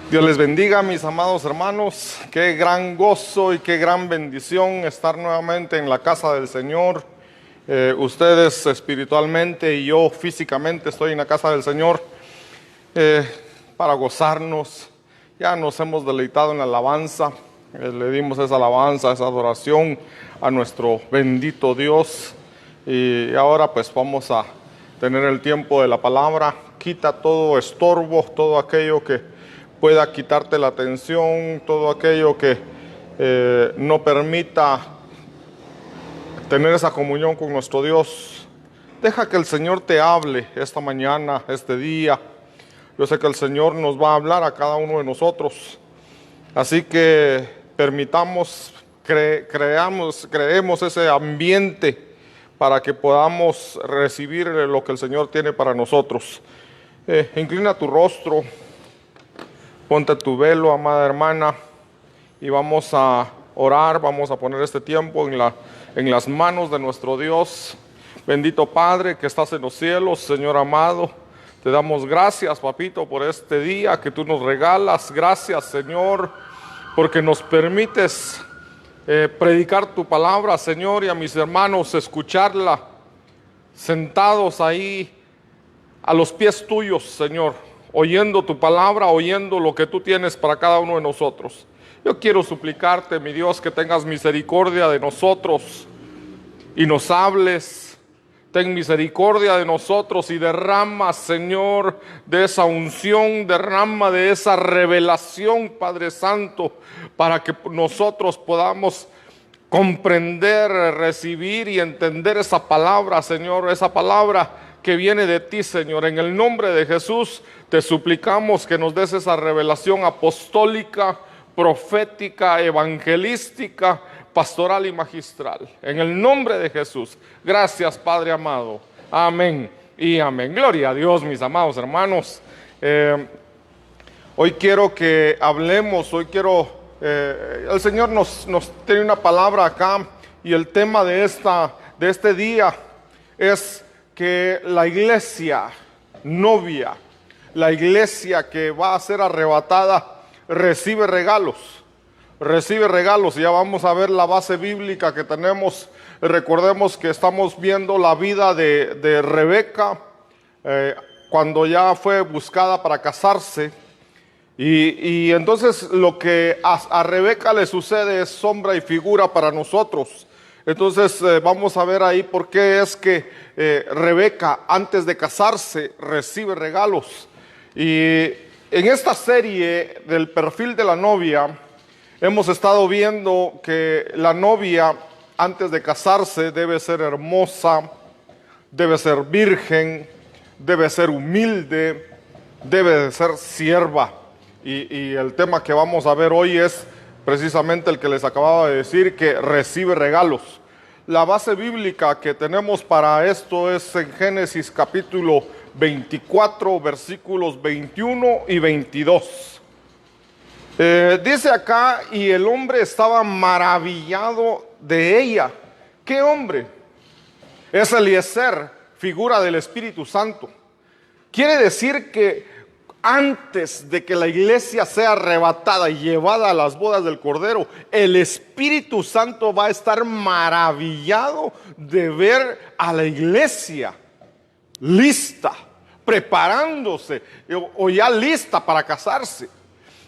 Dios les bendiga, mis amados hermanos. Qué gran gozo y qué gran bendición estar nuevamente en la casa del Señor. Ustedes espiritualmente y yo físicamente estoy en la casa del Señor para gozarnos. Ya nos hemos deleitado en la alabanza. Le dimos esa alabanza, esa adoración a nuestro bendito Dios. Y ahora pues vamos a tener el tiempo de la palabra. Quita todo estorbo, todo aquello que pueda quitarte la atención, todo aquello que no permita tener esa comunión con nuestro Dios. Deja que el Señor te hable esta mañana, este día. Yo sé que el Señor nos va a hablar a cada uno de nosotros. Así que permitamos, creemos ese ambiente para que podamos recibir lo que el Señor tiene para nosotros. Inclina tu rostro. Ponte tu velo, amada hermana, y vamos a orar, vamos a poner este tiempo en las manos de nuestro Dios. Bendito Padre que estás en los cielos, Señor amado, te damos gracias, papito, por este día que tú nos regalas. Gracias, Señor, porque nos permites predicar tu palabra, Señor, y a mis hermanos escucharla sentados ahí a los pies tuyos, Señor, oyendo tu palabra, oyendo lo que tú tienes para cada uno de nosotros. Yo quiero suplicarte, mi Dios, que tengas misericordia de nosotros y nos hables. Ten misericordia de nosotros y derrama, Señor, de esa unción, derrama de esa revelación, Padre Santo, para que nosotros podamos comprender, recibir y entender esa palabra, Señor, esa palabra que viene de ti, Señor. En el nombre de Jesús te suplicamos que nos des esa revelación apostólica, profética, evangelística, pastoral y magistral. En el nombre de Jesús. Gracias, Padre amado. Amén y amén. Gloria a Dios, mis amados hermanos. Hoy quiero que hablemos, el Señor nos tiene una palabra acá, y el tema de este día es que la iglesia novia, la iglesia que va a ser arrebatada, recibe regalos. Ya vamos a ver la base bíblica que tenemos. Recordemos que estamos viendo la vida de Rebeca, cuando ya fue buscada para casarse. Y entonces lo que a Rebeca le sucede es sombra y figura para nosotros. Entonces vamos a ver ahí por qué es que Rebeca, antes de casarse, recibe regalos. Y en esta serie del perfil de la novia, hemos estado viendo que la novia, antes de casarse, debe ser hermosa, debe ser virgen, debe ser humilde, debe de ser sierva. Y el tema que vamos a ver hoy es precisamente el que les acababa de decir, que recibe regalos. La base bíblica que tenemos para esto es en Génesis capítulo 24, versículos 21 y 22. Dice acá, y el hombre estaba maravillado de ella. ¿Qué hombre? Es Eliezer, figura del Espíritu Santo. Quiere decir que antes de que la iglesia sea arrebatada y llevada a las bodas del Cordero, el Espíritu Santo va a estar maravillado de ver a la iglesia lista, preparándose o ya lista para casarse.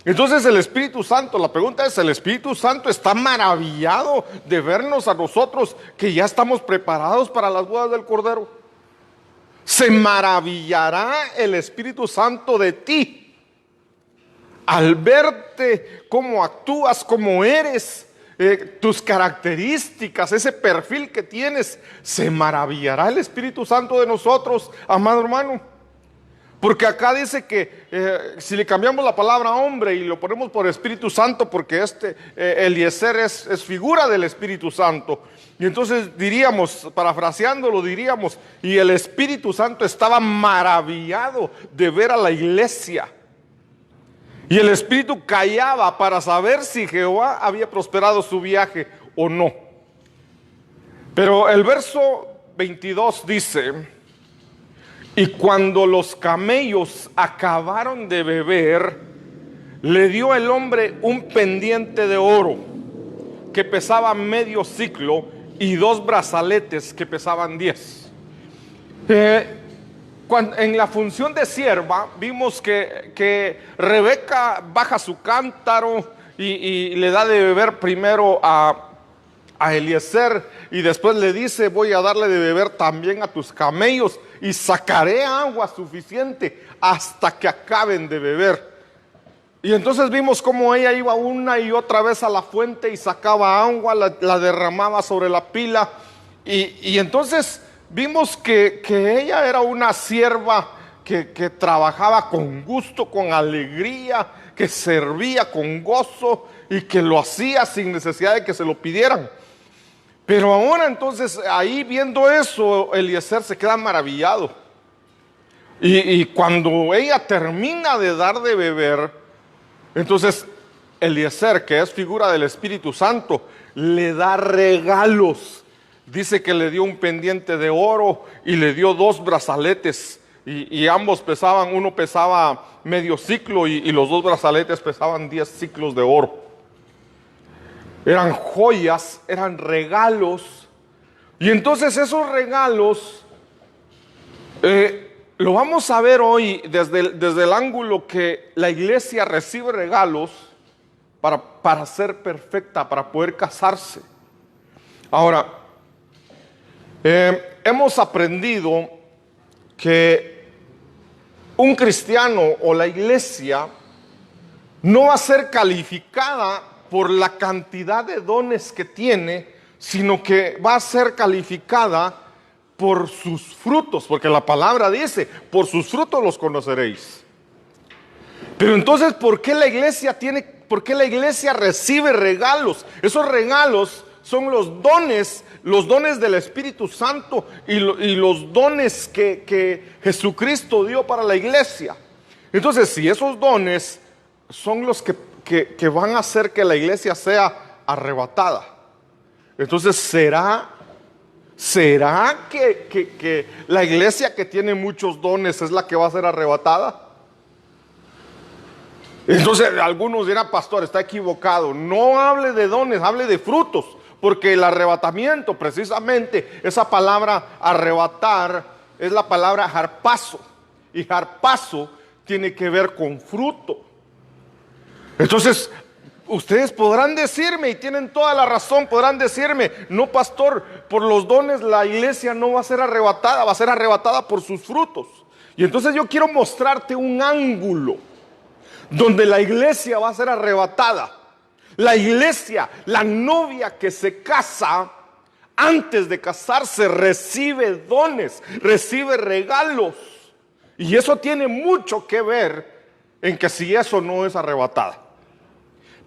Entonces el Espíritu Santo, la pregunta es, ¿el Espíritu Santo está maravillado de vernos a nosotros que ya estamos preparados para las bodas del Cordero? ¿Se maravillará el Espíritu Santo de ti al verte cómo actúas, cómo eres, tus características, ese perfil que tienes? ¿Se maravillará el Espíritu Santo de nosotros, amado hermano? Porque acá dice que si le cambiamos la palabra hombre y lo ponemos por Espíritu Santo, porque Eliezer es figura del Espíritu Santo. Y entonces diríamos, parafraseándolo, diríamos, y el Espíritu Santo estaba maravillado de ver a la iglesia. Y el Espíritu callaba para saber si Jehová había prosperado su viaje o no. Pero el verso 22 dice: y cuando los camellos acabaron de beber, le dio el hombre un pendiente de oro que pesaba medio ciclo y 2 brazaletes que pesaban 10. En la función de sierva vimos que Rebeca baja su cántaro y le da de beber primero a Eliezer, y después le dice: voy a darle de beber también a tus camellos y sacaré agua suficiente hasta que acaben de beber. Y entonces vimos cómo ella iba una y otra vez a la fuente y sacaba agua, la derramaba sobre la pila, y entonces vimos que ella era una sierva que trabajaba con gusto, con alegría, que servía con gozo y que lo hacía sin necesidad de que se lo pidieran. Pero ahora entonces, ahí viendo eso, Eliezer se queda maravillado. Y cuando ella termina de dar de beber, entonces Eliezer, que es figura del Espíritu Santo, le da regalos. Dice que le dio un pendiente de oro y le dio 2 brazaletes. Y ambos pesaban, uno pesaba medio ciclo y los 2 brazaletes pesaban 10 ciclos de oro. Eran joyas, eran regalos. Y entonces esos regalos lo vamos a ver hoy desde el ángulo que la iglesia recibe regalos para ser perfecta, para poder casarse. Ahora, hemos aprendido que un cristiano o la iglesia no va a ser calificada por la cantidad de dones que tiene, sino que va a ser calificada por sus frutos, porque la palabra dice: por sus frutos los conoceréis. Pero entonces, ¿por qué la iglesia recibe regalos? Esos regalos son los dones del Espíritu Santo y los dones que Jesucristo dio para la iglesia. Entonces, si esos dones son los que van a hacer que la iglesia sea arrebatada, entonces ¿será que la iglesia que tiene muchos dones es la que va a ser arrebatada? Entonces algunos dirán: pastor, está equivocado, no hable de dones, hable de frutos, porque el arrebatamiento, precisamente esa palabra arrebatar es la palabra harpazo, y harpazo tiene que ver con fruto. Entonces, ustedes podrán decirme, y tienen toda la razón, podrán decirme: no, pastor, por los dones la iglesia no va a ser arrebatada, va a ser arrebatada por sus frutos. Y entonces yo quiero mostrarte un ángulo donde la iglesia va a ser arrebatada. La iglesia, la novia que se casa, antes de casarse recibe dones, recibe regalos. Y eso tiene mucho que ver en que si eso no es arrebatada.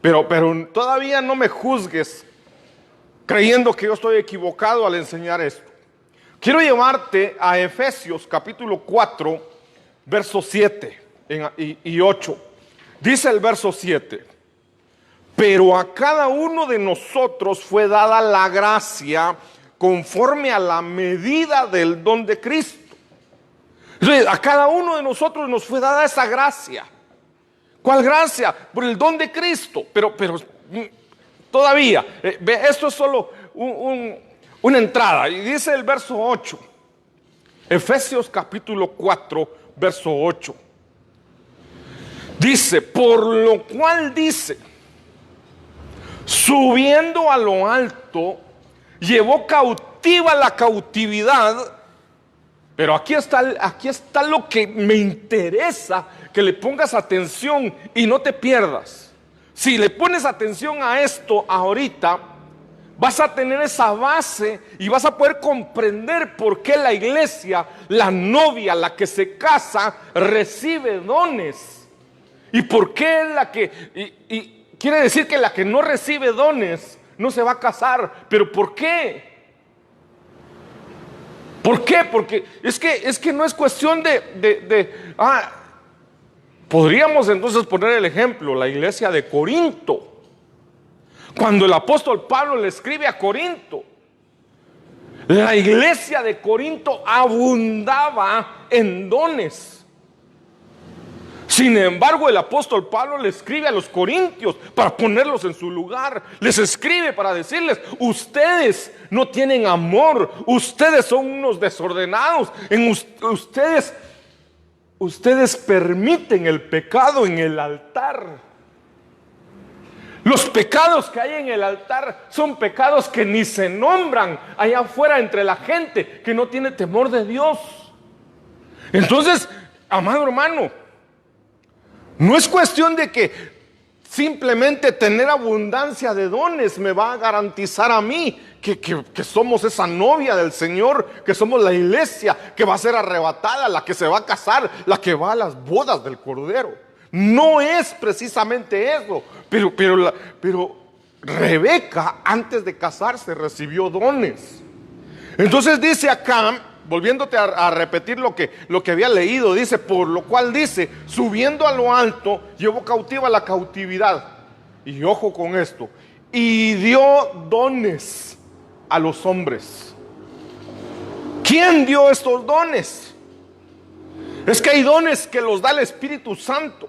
Pero todavía no me juzgues creyendo que yo estoy equivocado al enseñar esto. Quiero llevarte a Efesios capítulo 4, versos 7 y 8. Dice el verso 7: pero a cada uno de nosotros fue dada la gracia conforme a la medida del don de Cristo. Entonces, a cada uno de nosotros nos fue dada esa gracia. ¿Cuál gracia? Por el don de Cristo. Pero todavía, esto es solo una entrada. Y dice el verso 8, Efesios capítulo 4, verso 8. Dice: por lo cual dice, subiendo a lo alto, llevó cautiva la cautividad. Pero aquí está lo que me interesa que le pongas atención y no te pierdas. Si le pones atención a esto ahorita, vas a tener esa base y vas a poder comprender por qué la iglesia, la novia, la que se casa, recibe dones. Y por qué y quiere decir que la que no recibe dones no se va a casar. ¿Pero por qué? ¿Por qué? Porque es que no es cuestión podríamos entonces poner el ejemplo, la iglesia de Corinto. Cuando el apóstol Pablo le escribe a Corinto, la iglesia de Corinto abundaba en dones. Sin embargo, el apóstol Pablo le escribe a los corintios para ponerlos en su lugar. Les escribe para decirles: ustedes no tienen amor, ustedes son unos desordenados, ustedes permiten el pecado en el altar. Los pecados que hay en el altar son pecados que ni se nombran allá afuera entre la gente que no tiene temor de Dios. Entonces, amado hermano, no es cuestión de que simplemente tener abundancia de dones me va a garantizar a mí que somos esa novia del Señor, que somos la iglesia que va a ser arrebatada, la que se va a casar, la que va a las bodas del Cordero. No es precisamente eso, pero Rebeca, antes de casarse, recibió dones. Entonces dice acá, volviéndote a repetir lo que había leído, dice: por lo cual dice, subiendo a lo alto, llevó cautiva la cautividad. Y ojo con esto: y dio dones a los hombres. ¿Quién dio estos dones? Es que hay dones que los da el Espíritu Santo.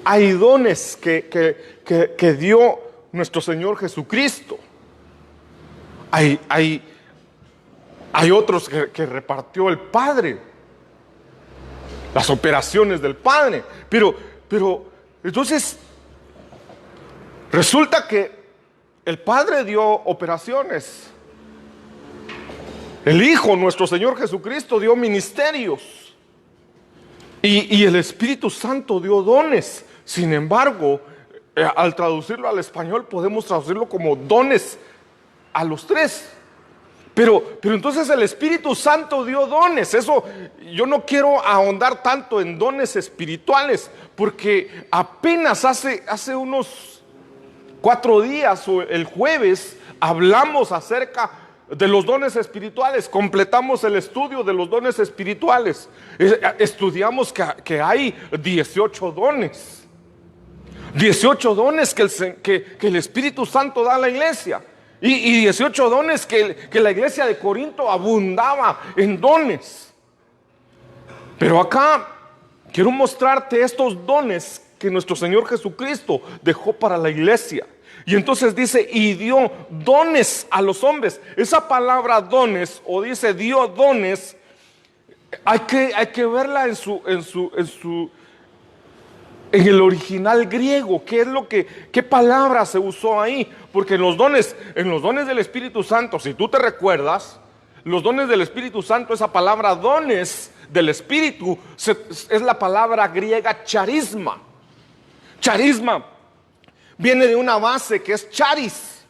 Hay dones que dio nuestro Señor Jesucristo. Hay otros que repartió el Padre, las operaciones del Padre. Pero entonces resulta que el Padre dio operaciones, el Hijo, nuestro Señor Jesucristo, dio ministerios, y el Espíritu Santo dio dones. Sin embargo, al traducirlo al español podemos traducirlo como dones a los tres. Pero entonces el Espíritu Santo dio dones. Eso, yo no quiero ahondar tanto en dones espirituales, porque apenas hace unos 4 días, o el jueves, hablamos acerca de los dones espirituales. Completamos el estudio de los dones espirituales. Estudiamos que hay 18 dones. 18 dones que el Espíritu Santo da a la iglesia. Y 18 dones que la iglesia de Corinto abundaba en dones. Pero acá quiero mostrarte estos dones que nuestro Señor Jesucristo dejó para la iglesia. Y entonces dice: y dio dones a los hombres. Esa palabra dones, o dice dio dones, hay que verla en el original griego. ¿Qué palabra se usó ahí? Porque en los dones del Espíritu Santo, si tú te recuerdas, los dones del Espíritu Santo, esa palabra dones del Espíritu es la palabra griega charisma. Charisma viene de una base que es charis,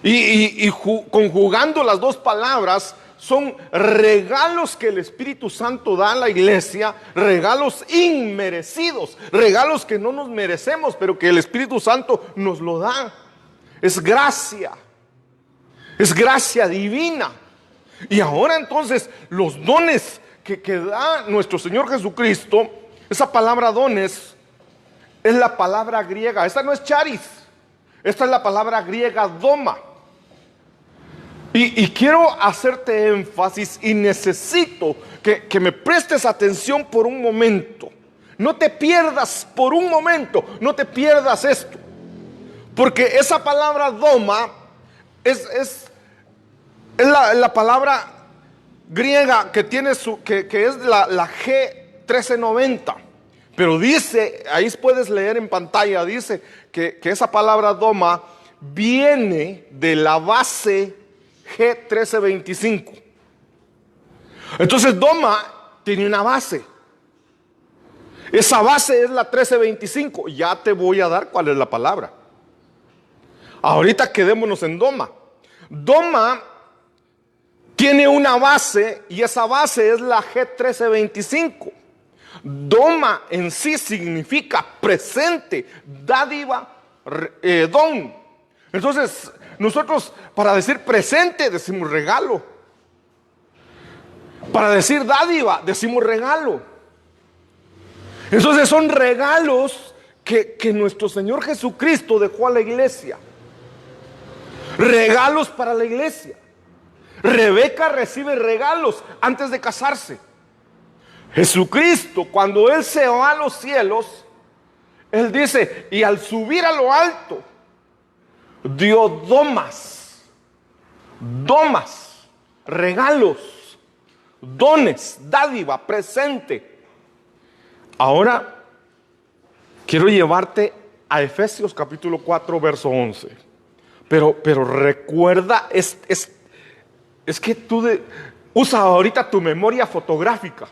y conjugando las dos palabras, son regalos que el Espíritu Santo da a la iglesia, regalos inmerecidos, regalos que no nos merecemos, pero que el Espíritu Santo nos lo da. Es gracia divina. Y ahora entonces los dones que da nuestro Señor Jesucristo, esa palabra dones es la palabra griega. Esta no es charis, esta es la palabra griega doma. Y quiero hacerte énfasis, y necesito que me prestes atención por un momento. No te pierdas por un momento, no te pierdas esto. Porque esa palabra doma es la palabra griega que tiene que es la G1390. Pero dice, ahí puedes leer en pantalla, dice que esa palabra doma viene de la base G1325. Entonces doma tiene una base. Esa base es la 1325. Ya te voy a dar cuál es la palabra. Ahorita quedémonos en doma. Doma tiene una base, y esa base es la G1325. Doma en sí significa presente, dádiva, don. Entonces nosotros, para decir presente, decimos regalo. Para decir dádiva, decimos regalo. Entonces son regalos que nuestro Señor Jesucristo dejó a la iglesia. Regalos para la iglesia. Rebeca recibe regalos antes de casarse. Jesucristo, cuando Él se va a los cielos, Él dice, y al subir a lo alto, dio domas, regalos, dones, dádiva, presente. Ahora, quiero llevarte a Efesios capítulo 4, verso 11. Pero recuerda, es que tú usa ahorita tu memoria fotográfica.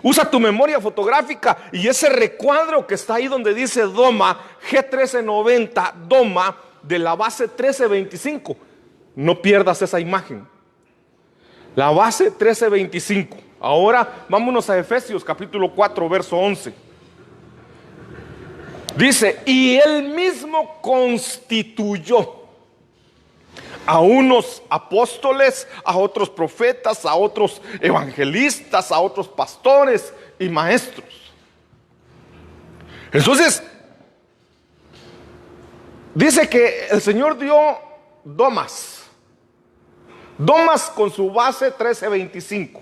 Usa tu memoria fotográfica y ese recuadro que está ahí donde dice Doma, G1390, Doma, de la base 1325. No pierdas esa imagen. La base 1325. Ahora vámonos a Efesios capítulo 4, verso 11. Dice, y Él mismo constituyó a unos apóstoles, a otros profetas, a otros evangelistas, a otros pastores y maestros. Entonces, dice que el Señor dio domas con su base 1325.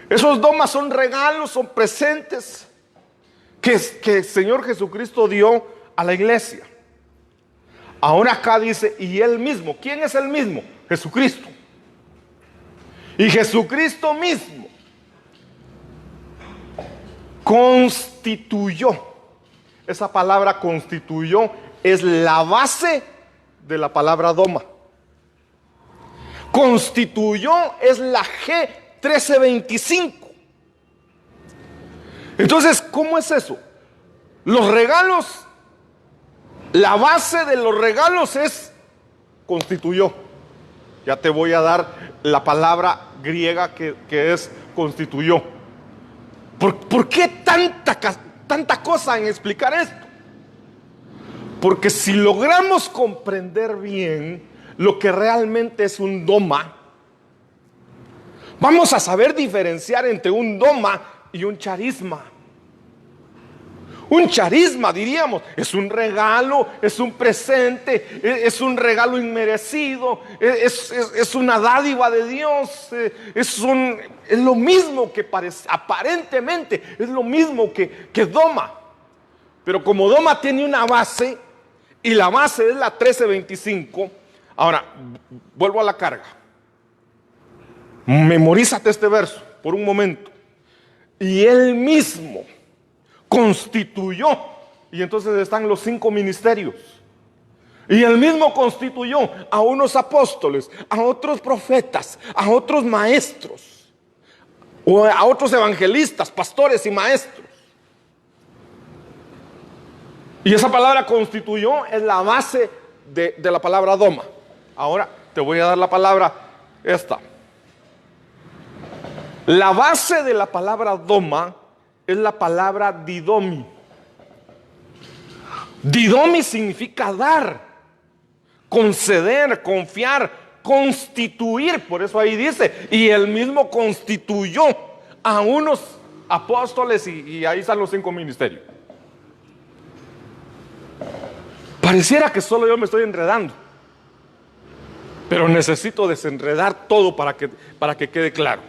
Esos domas son regalos, son presentes que el Señor Jesucristo dio a la iglesia. Ahora acá dice, y Él mismo. ¿Quién es el mismo? Jesucristo. Y Jesucristo mismo constituyó. Esa palabra constituyó es la base de la palabra doma. Constituyó es la G1325. Entonces, ¿cómo es eso? Los regalos, la base de los regalos es constituyó. Ya te voy a dar la palabra griega que es constituyó. ¿Por qué tanta cosa en explicar esto? Porque si logramos comprender bien lo que realmente es un doma, vamos a saber diferenciar entre un doma y un charisma. Un charisma, diríamos, es un regalo, es un presente, es un regalo inmerecido, es una dádiva de Dios, es lo mismo que parece, aparentemente es lo mismo que doma. Pero como doma tiene una base, y la base es la 1325, ahora, vuelvo a la carga. Memorízate este verso por un momento. Y Él mismo constituyó, y entonces están los 5 ministerios. Y Él mismo constituyó a unos apóstoles, a otros profetas, a otros maestros, o a otros evangelistas, pastores y maestros. Y esa palabra constituyó es la base de la palabra doma. Ahora te voy a dar la palabra esta. La base de la palabra doma es la palabra didomi. Didomi significa dar, conceder, confiar, constituir. Por eso ahí dice, y Él mismo constituyó a unos apóstoles y ahí están los 5 ministerios. Pareciera que solo yo me estoy enredando, pero necesito desenredar todo para que quede claro.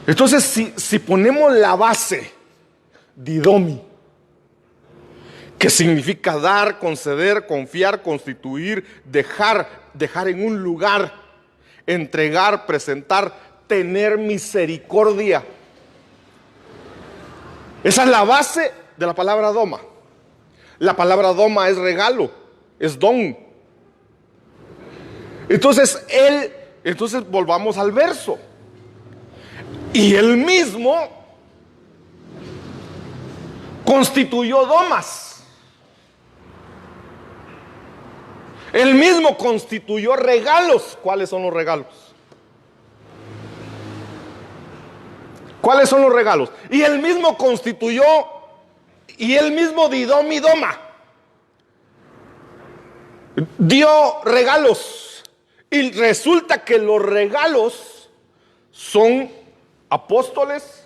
Entonces, si ponemos la base didomi, que significa dar, conceder, confiar, constituir, dejar en un lugar, entregar, presentar, tener misericordia. Esa es la base de la palabra doma. La palabra doma es regalo, es don. Entonces volvamos al verso. Y Él mismo constituyó domas. Él mismo constituyó regalos. ¿Cuáles son los regalos? ¿Cuáles son los regalos? Y Él mismo constituyó, y Él mismo didomi doma. Dio regalos. Y resulta que los regalos son apóstoles,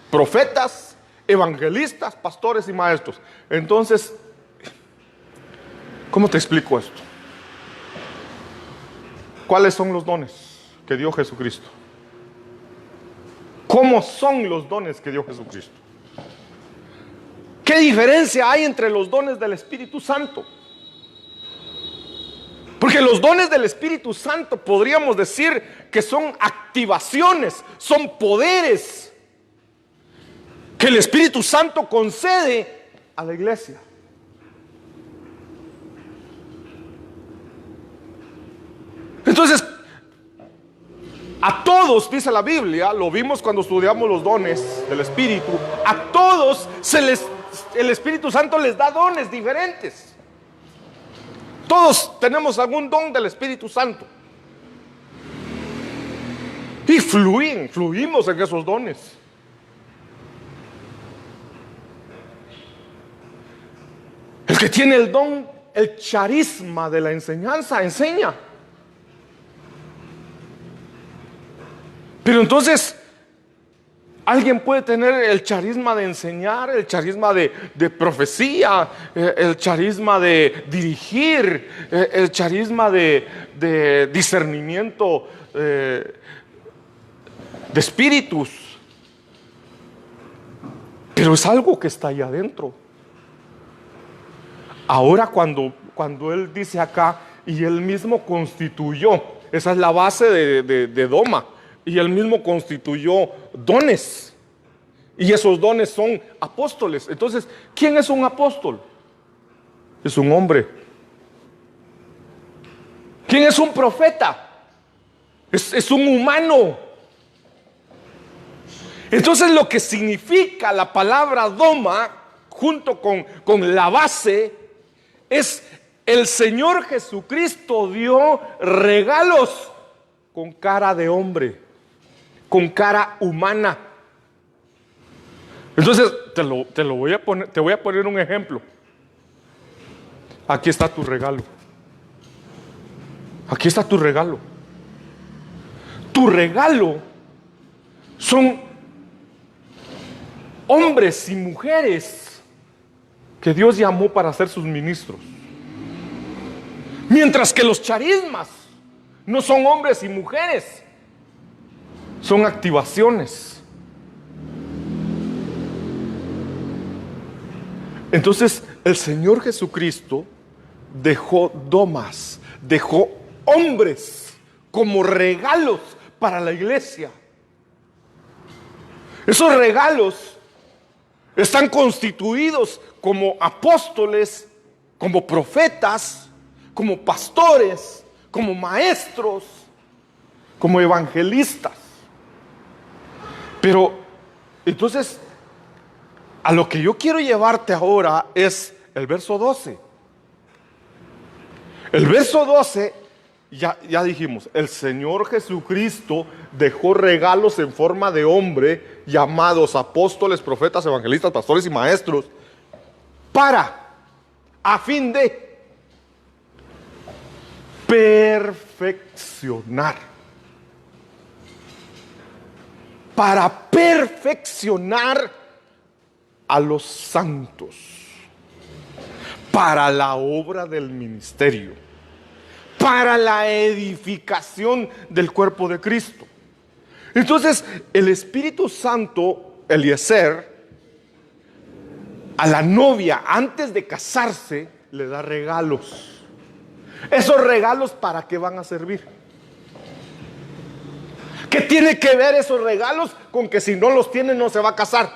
profetas, evangelistas, pastores y maestros. Entonces, ¿cómo te explico esto? ¿Cuáles son los dones que dio Jesucristo? ¿Cómo son los dones que dio Jesucristo? ¿Qué diferencia hay entre los dones del Espíritu Santo? Porque los dones del Espíritu Santo podríamos decir que son activaciones, son poderes que el Espíritu Santo concede a la iglesia. Entonces, a todos, dice la Biblia, lo vimos cuando estudiamos los dones del Espíritu, a todos el Espíritu Santo les da dones diferentes. Todos tenemos algún don del Espíritu Santo. Y fluimos en esos dones. El que tiene el don, el charisma de la enseñanza, enseña. Pero entonces, alguien puede tener el charisma de enseñar, el charisma de profecía, el charisma de dirigir, el charisma de discernimiento de espíritus. Pero es algo que está ahí adentro. Ahora cuando él dice acá, y él mismo constituyó, esa es la base de Doma. Y él mismo constituyó dones. Y esos dones son apóstoles. Entonces, ¿quién es un apóstol? Es un hombre. ¿Quién es un profeta? Es un humano. Entonces, lo que significa la palabra doma, junto con la base, es el Señor Jesucristo dio regalos con cara de hombre, con cara humana. Entonces te voy a poner un ejemplo. Aquí está tu regalo. Aquí está tu regalo. Tu regalo son hombres y mujeres que Dios llamó para ser sus ministros. Mientras que los charismas no son hombres y mujeres, son activaciones. Entonces el Señor Jesucristo dejó domas, dejó hombres como regalos para la iglesia. Esos regalos están constituidos como apóstoles, como profetas, como pastores, como maestros, como evangelistas. Pero entonces, a lo que yo quiero llevarte ahora es el verso 12. El verso 12, ya dijimos, el Señor Jesucristo dejó regalos en forma de hombre, llamados apóstoles, profetas, evangelistas, pastores y maestros, a fin de perfeccionar. Para perfeccionar a los santos, para la obra del ministerio, para la edificación del cuerpo de Cristo. Entonces, el Espíritu Santo, Eliezer, a la novia, antes de casarse, le da regalos. ¿Esos regalos para qué van a servir? ¿Qué tiene que ver esos regalos con que si no los tiene no se va a casar?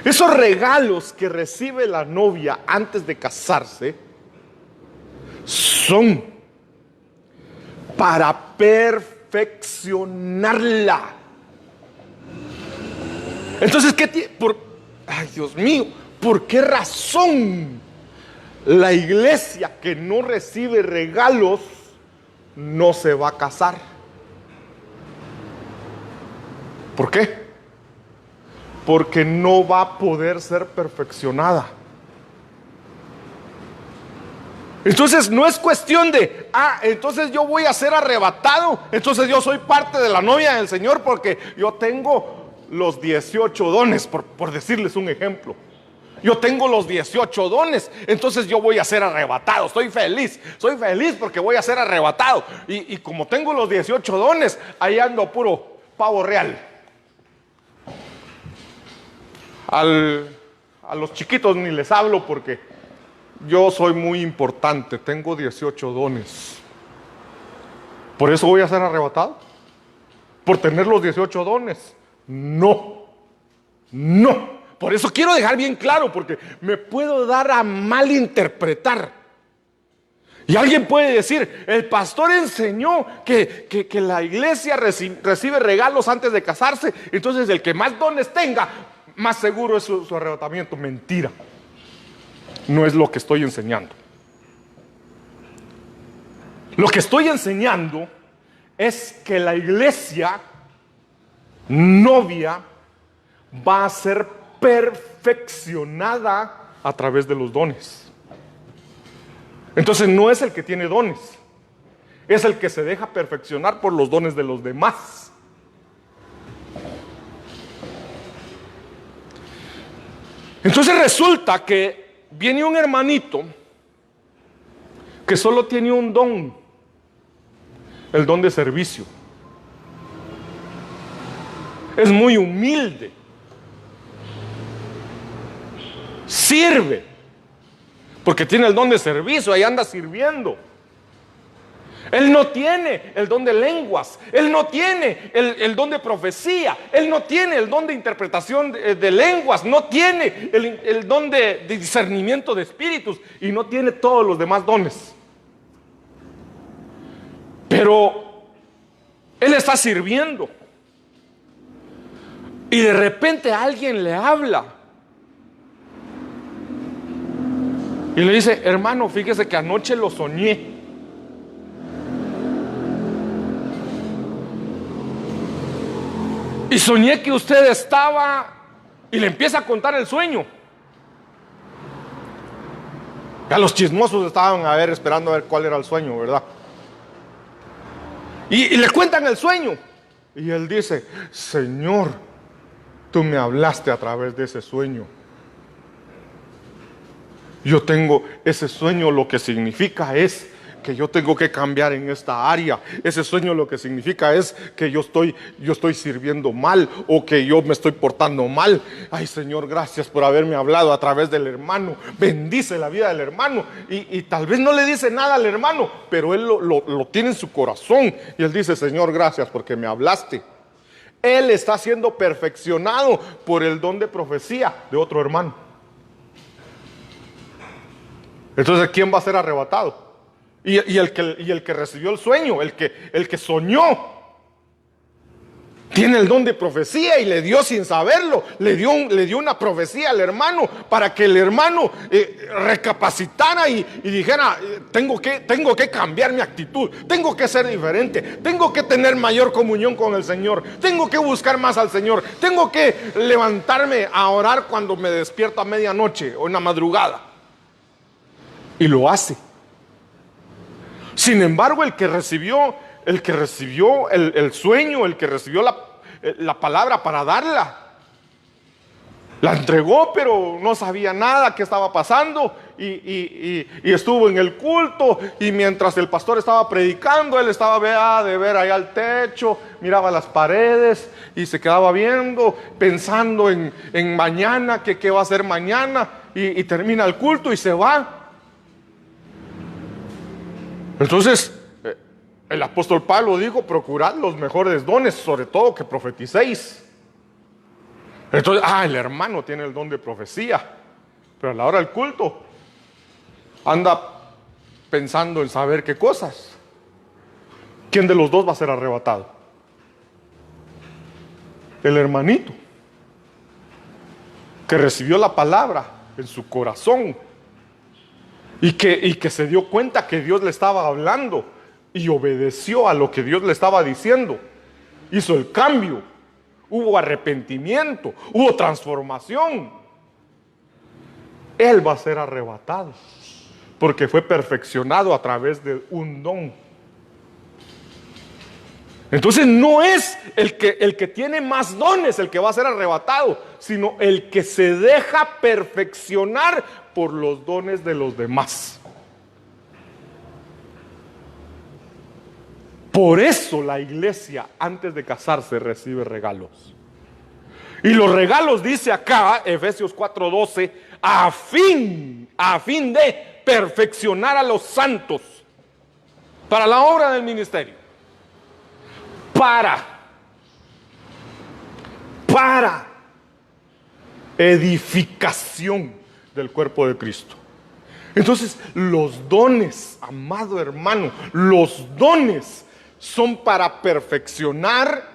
Esos regalos que recibe la novia antes de casarse son para perfeccionarla. Entonces, ay, Dios mío, ¿por qué razón la iglesia que no recibe regalos no se va a casar? ¿Por qué? Porque no va a poder ser perfeccionada. Entonces no es cuestión de, entonces yo voy a ser arrebatado, entonces yo soy parte de la novia del Señor porque yo tengo los 18 dones, por decirles un ejemplo. Yo tengo los 18 dones, entonces yo voy a ser arrebatado. Soy feliz porque voy a ser arrebatado. Y como tengo los 18 dones, ahí ando puro pavo real. A los chiquitos ni les hablo porque yo soy muy importante. Tengo 18 dones. ¿Por eso voy a ser arrebatado? ¿Por tener los 18 dones? No. Por eso quiero dejar bien claro, porque me puedo dar a malinterpretar. Y alguien puede decir, el pastor enseñó que la iglesia recibe regalos antes de casarse, entonces el que más dones tenga, más seguro es su arrebatamiento. Mentira. No es lo que estoy enseñando. Lo que estoy enseñando es que la iglesia novia va a ser perfeccionada a través de los dones. Entonces no es el que tiene dones, es el que se deja perfeccionar por los dones de los demás. Entonces resulta que viene un hermanito que solo tiene un don, el don de servicio. Es muy humilde, sirve, porque tiene el don de servicio, ahí anda sirviendo. Él no tiene el don de lenguas, él no tiene el don de profecía, él no tiene el don de interpretación de lenguas, no tiene el don de discernimiento de espíritus y no tiene todos los demás dones. Pero él está sirviendo y de repente alguien le habla y le dice: hermano, fíjese que anoche lo soñé. Y soñé que usted estaba, y le empieza a contar el sueño. Ya los chismosos estaban esperando a ver cuál era el sueño, ¿verdad? Y le cuentan el sueño. Y él dice: Señor, tú me hablaste a través de ese sueño. Yo tengo ese sueño, lo que significa es que yo tengo que cambiar en esta área. Ese sueño lo que significa es que yo estoy sirviendo mal, o que yo me estoy portando mal. Ay, Señor, gracias por haberme hablado a través del hermano. Bendice la vida del hermano. Y tal vez no le dice nada al hermano, pero él lo tiene en su corazón. Y él dice: Señor, gracias porque me hablaste. Él está siendo perfeccionado por el don de profecía de otro hermano. Entonces, ¿quién va a ser arrebatado? Y el que recibió el sueño, el que soñó, tiene el don de profecía y le dio sin saberlo, le dio una profecía al hermano para que el hermano recapacitara y dijera: tengo que cambiar mi actitud, tengo que ser diferente, tengo que tener mayor comunión con el Señor, tengo que buscar más al Señor, tengo que levantarme a orar cuando me despierto a medianoche o en la madrugada. Y lo hace. Sin embargo, el que recibió el sueño, el que recibió la palabra para darla, la entregó, pero no sabía nada qué estaba pasando, y estuvo en el culto, y mientras el pastor estaba predicando, él estaba de ver allá al techo, miraba las paredes y se quedaba viendo, pensando en mañana, qué va a hacer mañana, y termina el culto y se va. Entonces, el apóstol Pablo dijo: procurad los mejores dones, sobre todo que profeticéis. Entonces, el hermano tiene el don de profecía, pero a la hora del culto anda pensando en saber qué cosas. ¿Quién de los dos va a ser arrebatado? El hermanito que recibió la palabra en su corazón y que se dio cuenta que Dios le estaba hablando y obedeció a lo que Dios le estaba diciendo. Hizo el cambio, hubo arrepentimiento, hubo transformación. Él va a ser arrebatado porque fue perfeccionado a través de un don. Entonces no es el que tiene más dones el que va a ser arrebatado, sino el que se deja perfeccionar por los dones de los demás. Por eso la iglesia antes de casarse recibe regalos. Y los regalos dice acá, Efesios 4:12, a fin de perfeccionar a los santos para la obra del ministerio. Para edificación del cuerpo de Cristo. Entonces, los dones, amado hermano, los dones son para perfeccionar,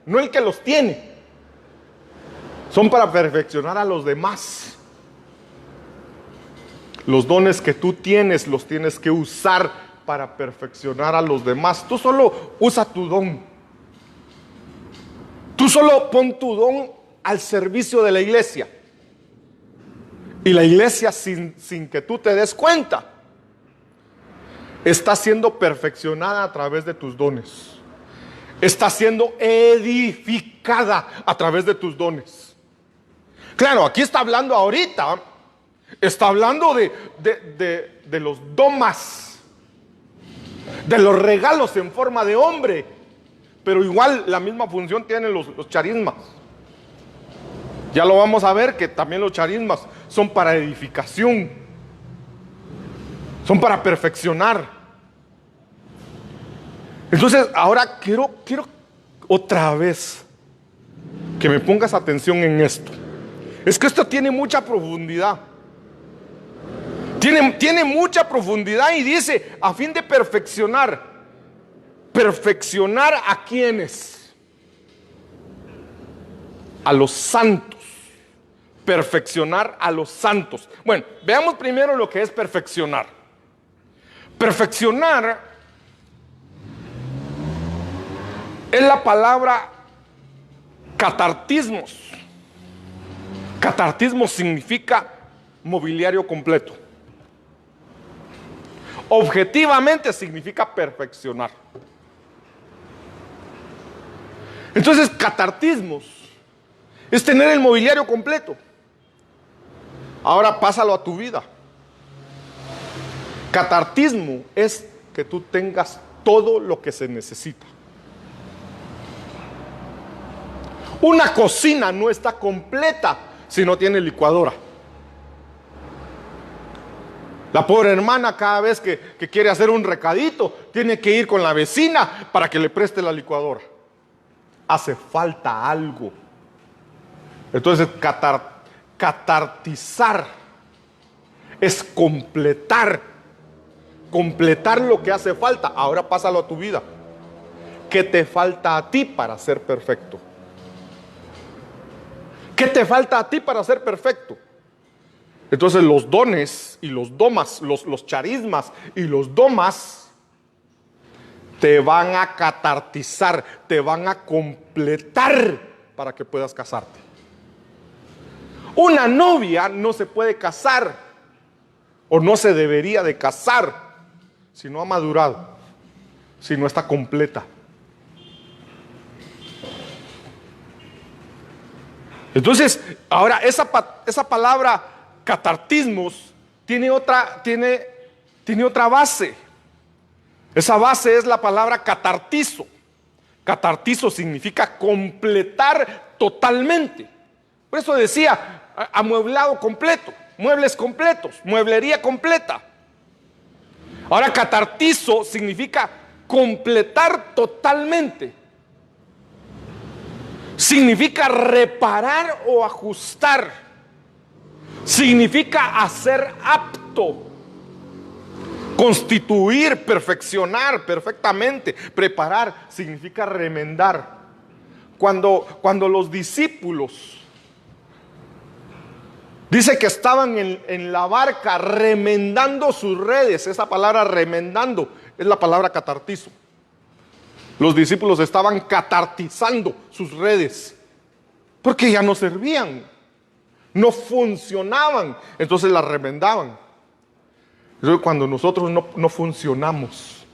no el que los tiene, son para perfeccionar a los demás. Los dones que tú tienes, los tienes que usar para perfeccionar a los demás. Tú solo usa tu don. Tú solo pon tu don al servicio de la iglesia. Y la iglesia, sin que tú te des cuenta, está siendo perfeccionada a través de tus dones. Está siendo edificada a través de tus dones. Claro, aquí está hablando ahorita, está hablando de los domas, de los regalos en forma de hombre, pero igual la misma función tienen los charismas. Ya lo vamos a ver que también los charismas son para edificación, son para perfeccionar. Entonces ahora quiero otra vez que me pongas atención en esto. Es que esto tiene mucha profundidad. Tiene mucha profundidad y dice, a fin de perfeccionar. ¿Perfeccionar a quiénes? A los santos. Perfeccionar a los santos. Bueno, veamos primero lo que es perfeccionar. Perfeccionar es la palabra catartismos. Catartismo significa mobiliario completo. Objetivamente significa perfeccionar. Entonces, catartismos es tener el mobiliario completo. Ahora pásalo a tu vida. Catartismo es que tú tengas todo lo que se necesita. Una cocina no está completa si no tiene licuadora. La pobre hermana cada vez que quiere hacer un recadito tiene que ir con la vecina para que le preste la licuadora. Hace falta algo. Entonces catartizar es completar lo que hace falta. Ahora pásalo a tu vida. ¿Qué te falta a ti para ser perfecto? ¿Qué te falta a ti para ser perfecto? Entonces los dones y los domas, los charismas y los domas te van a catartizar, te van a completar para que puedas casarte. Una novia no se puede casar o no se debería de casar si no ha madurado, si no está completa. Entonces, ahora esa palabra catartismos tiene otra base. Esa base es la palabra catartizo. Catartizo significa completar totalmente. Por eso decía amueblado completo, muebles completos, mueblería completa. Ahora catartizo significa completar totalmente. Significa reparar o ajustar. Significa hacer apto, constituir, perfeccionar perfectamente. Preparar significa remendar. Cuando los discípulos dice que estaban en la barca remendando sus redes, esa palabra remendando es la palabra catartizo. Los discípulos estaban catartizando sus redes porque ya no servían, no funcionaban, entonces las remendaban. Entonces, cuando nosotros no funcionamos,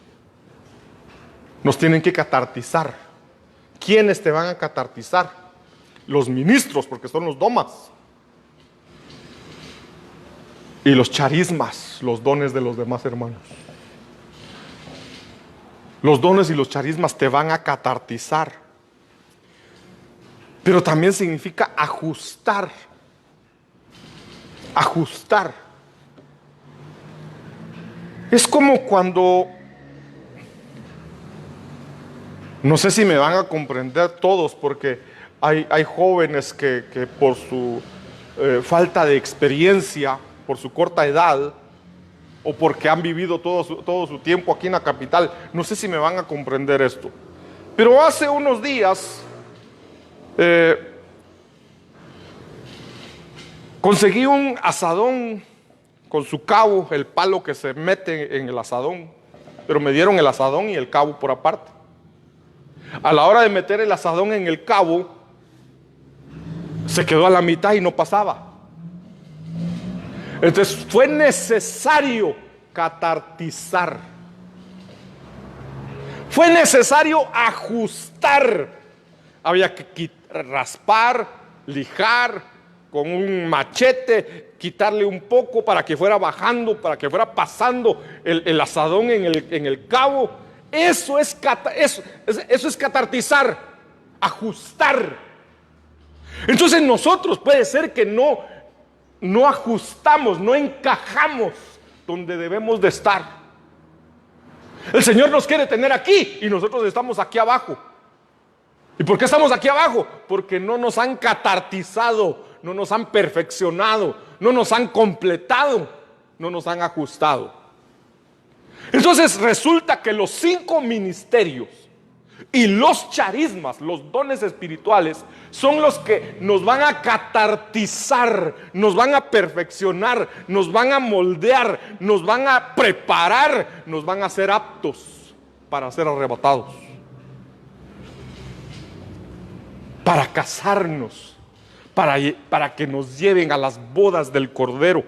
nos tienen que catartizar. ¿Quiénes te van a catartizar? Los ministros, porque son los domas. Y los charismas, los dones de los demás hermanos. Los dones y los charismas te van a catartizar. Pero también significa ajustar. Ajustar. Es como cuando, no sé si me van a comprender todos, porque hay jóvenes que por su falta de experiencia, por su corta edad, o porque han vivido todo su tiempo aquí en la capital, no sé si me van a comprender esto. Pero hace unos días conseguí un asadón con su cabo, el palo que se mete en el asadón, pero me dieron el asadón y el cabo por aparte. A la hora de meter el asadón en el cabo, se quedó a la mitad y no pasaba. Entonces fue necesario catartizar. Fue necesario ajustar. Había que raspar, lijar con un machete, quitarle un poco para que fuera bajando, para que fuera pasando el asadón en el cabo. Eso es catartizar, ajustar. Entonces nosotros puede ser que no ajustamos, no encajamos donde debemos de estar. El Señor nos quiere tener aquí y nosotros estamos aquí abajo. ¿Y por qué estamos aquí abajo? Porque no nos han catartizado, no nos han perfeccionado, no nos han completado, no nos han ajustado. Entonces resulta que los 5 ministerios y los charismas, los dones espirituales, son los que nos van a catartizar, nos van a perfeccionar, nos van a moldear, nos van a preparar, nos van a hacer aptos para ser arrebatados, para casarnos, para que nos lleven a las bodas del Cordero.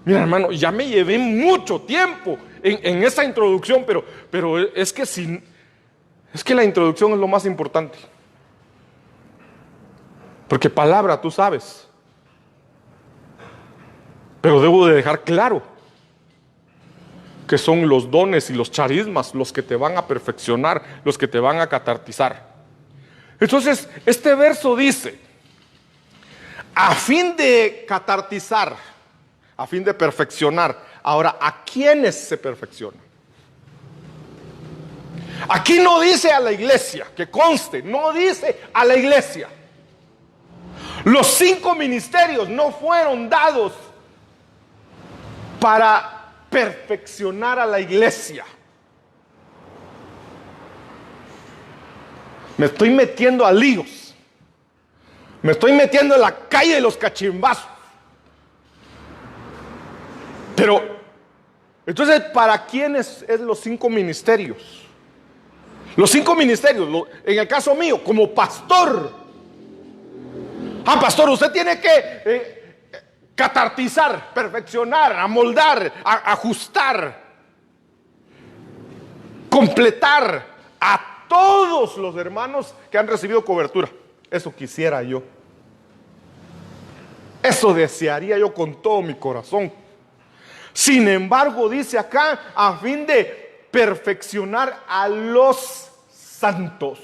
Mira, hermano, ya me llevé mucho tiempo en esa introducción, pero es que la introducción es lo más importante. Porque palabra, tú sabes. Pero debo de dejar claro que son los dones y los charismas los que te van a perfeccionar, los que te van a catartizar. Entonces, este verso dice, a fin de catartizar, a fin de perfeccionar. Ahora, ¿a quiénes se perfecciona? Aquí no dice a la iglesia, que conste, no dice a la iglesia. Los 5 ministerios no fueron dados para perfeccionar a la iglesia. Me estoy metiendo a líos. Me estoy metiendo en la calle de los cachimbazos. Pero, entonces, ¿para quiénes es los 5 ministerios? Los 5 ministerios, en el caso mío, como pastor. Pastor, usted tiene que catartizar, perfeccionar, amoldar, ajustar, completar a todos los hermanos que han recibido cobertura. Eso quisiera yo. Eso desearía yo con todo mi corazón. Sin embargo, dice acá, a fin de perfeccionar a los santos.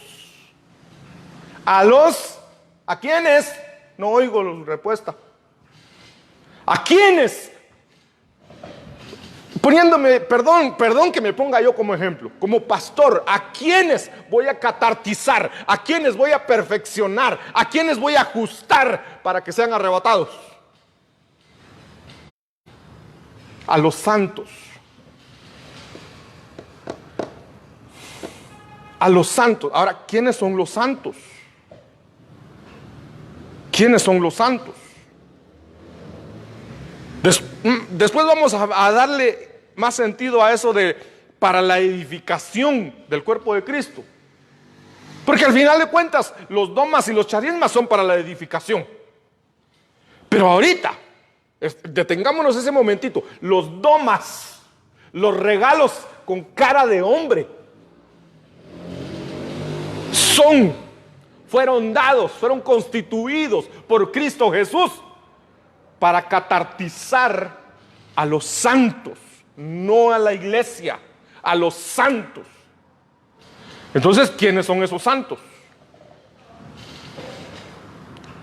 ¿A quiénes? No oigo la respuesta. ¿A quiénes? Poniéndome, perdón que me ponga yo como ejemplo, como pastor, ¿a quiénes voy a catartizar? ¿A quiénes voy a perfeccionar? ¿A quiénes voy a ajustar para que sean arrebatados? A los santos. A los santos. Ahora, ¿quiénes son los santos? ¿Quiénes son los santos? Después vamos a darle más sentido a eso de para la edificación del cuerpo de Cristo. Porque al final de cuentas, los domas y los charismas son para la edificación. Pero ahorita, detengámonos ese momentito. Los domas, los regalos con cara de hombre, fueron dados, fueron constituidos por Cristo Jesús para catartizar a los santos, no a la iglesia, a los santos. Entonces, ¿quiénes son esos santos?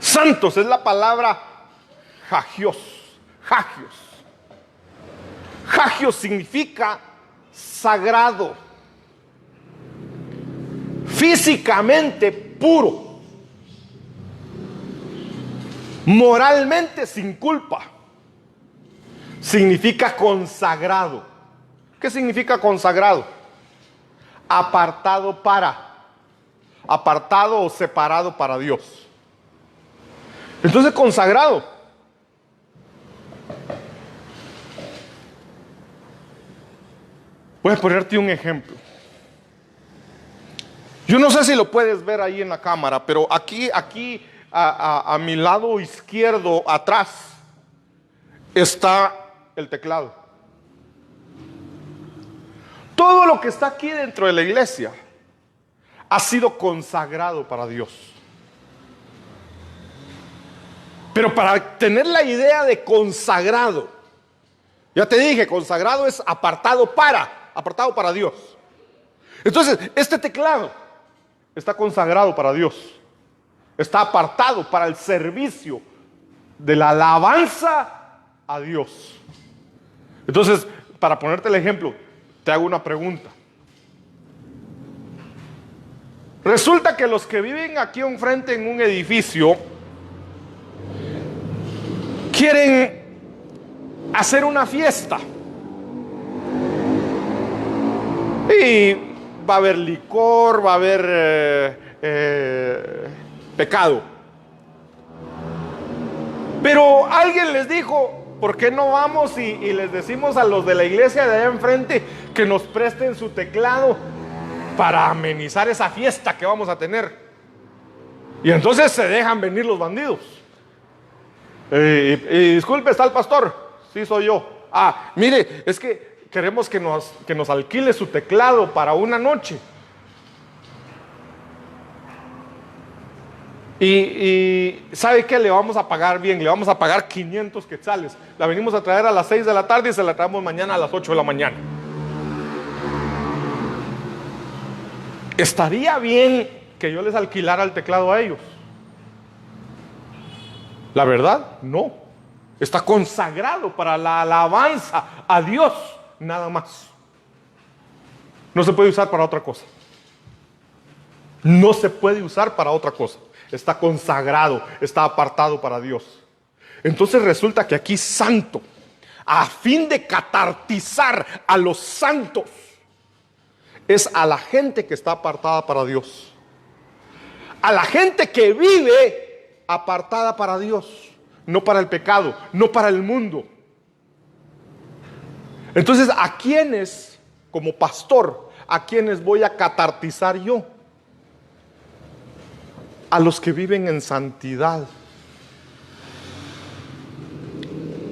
Santos es la palabra hagios. Hagios. Hagios significa sagrado, físicamente puro, moralmente sin culpa. Significa consagrado. ¿Qué significa consagrado? Apartado o separado para Dios. Entonces, consagrado. Voy a ponerte un ejemplo. Yo no sé si lo puedes ver ahí en la cámara, pero aquí a mi lado izquierdo, atrás, está el teclado. Todo lo que está aquí dentro de la iglesia ha sido consagrado para Dios. Pero para tener la idea de consagrado, ya te dije, consagrado es apartado para Dios. Entonces, este teclado está consagrado para Dios. Está apartado para el servicio de la alabanza a Dios. Entonces, para ponerte el ejemplo, te hago una pregunta. Resulta que los que viven aquí enfrente en un edificio quieren hacer una fiesta. Y va a haber licor, va a haber pecado. Pero alguien les dijo, ¿por qué no vamos y les decimos a los de la iglesia de allá enfrente que nos presten su teclado para amenizar esa fiesta que vamos a tener? Y entonces se dejan venir los bandidos. Disculpe, ¿está el pastor? Sí, soy yo. Mire, es que queremos que nos alquile su teclado para una noche. Y ¿sabe qué? Le vamos a pagar bien, le vamos a pagar 500 quetzales. La venimos a traer a las 6 de la tarde y se la traemos mañana a las 8 de la mañana. ¿Estaría bien que yo les alquilara el teclado a ellos? La verdad, no. Está consagrado para la alabanza a Dios, nada más. No se puede usar para otra cosa. No se puede usar para otra cosa. Está consagrado, está apartado para Dios. Entonces resulta que aquí santo, a fin de catartizar a los santos, es a la gente que está apartada para Dios. A la gente que vive apartada para Dios, no para el pecado, no para el mundo. Entonces, ¿a quiénes, como pastor, a quiénes voy a catartizar yo? A los que viven en santidad.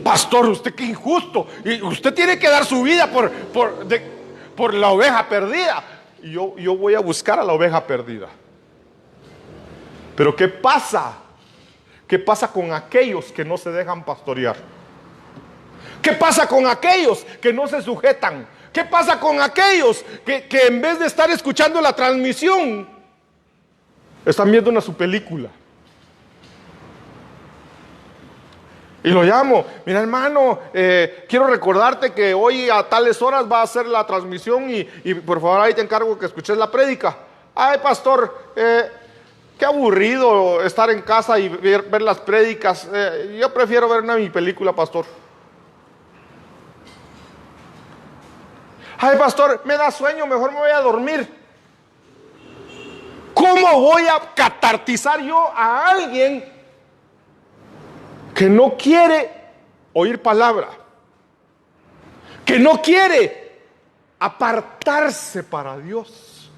Pastor, usted qué injusto. Y usted tiene que dar su vida por la oveja perdida. Y yo voy a buscar a la oveja perdida. Pero ¿qué pasa? ¿Qué pasa con aquellos que no se dejan pastorear? ¿Qué pasa con aquellos que no se sujetan? ¿Qué pasa con aquellos que en vez de estar escuchando la transmisión, están viendo su película? Y lo llamo, mira hermano, quiero recordarte que hoy a tales horas va a hacer la transmisión y por favor ahí te encargo que escuches la prédica. Ay pastor, qué aburrido estar en casa y ver las prédicas. Yo prefiero ver mi película, pastor. Ay pastor, me da sueño, mejor me voy a dormir. ¿Cómo voy a catartizar yo a alguien que no quiere oír palabra? Que no quiere apartarse para Dios.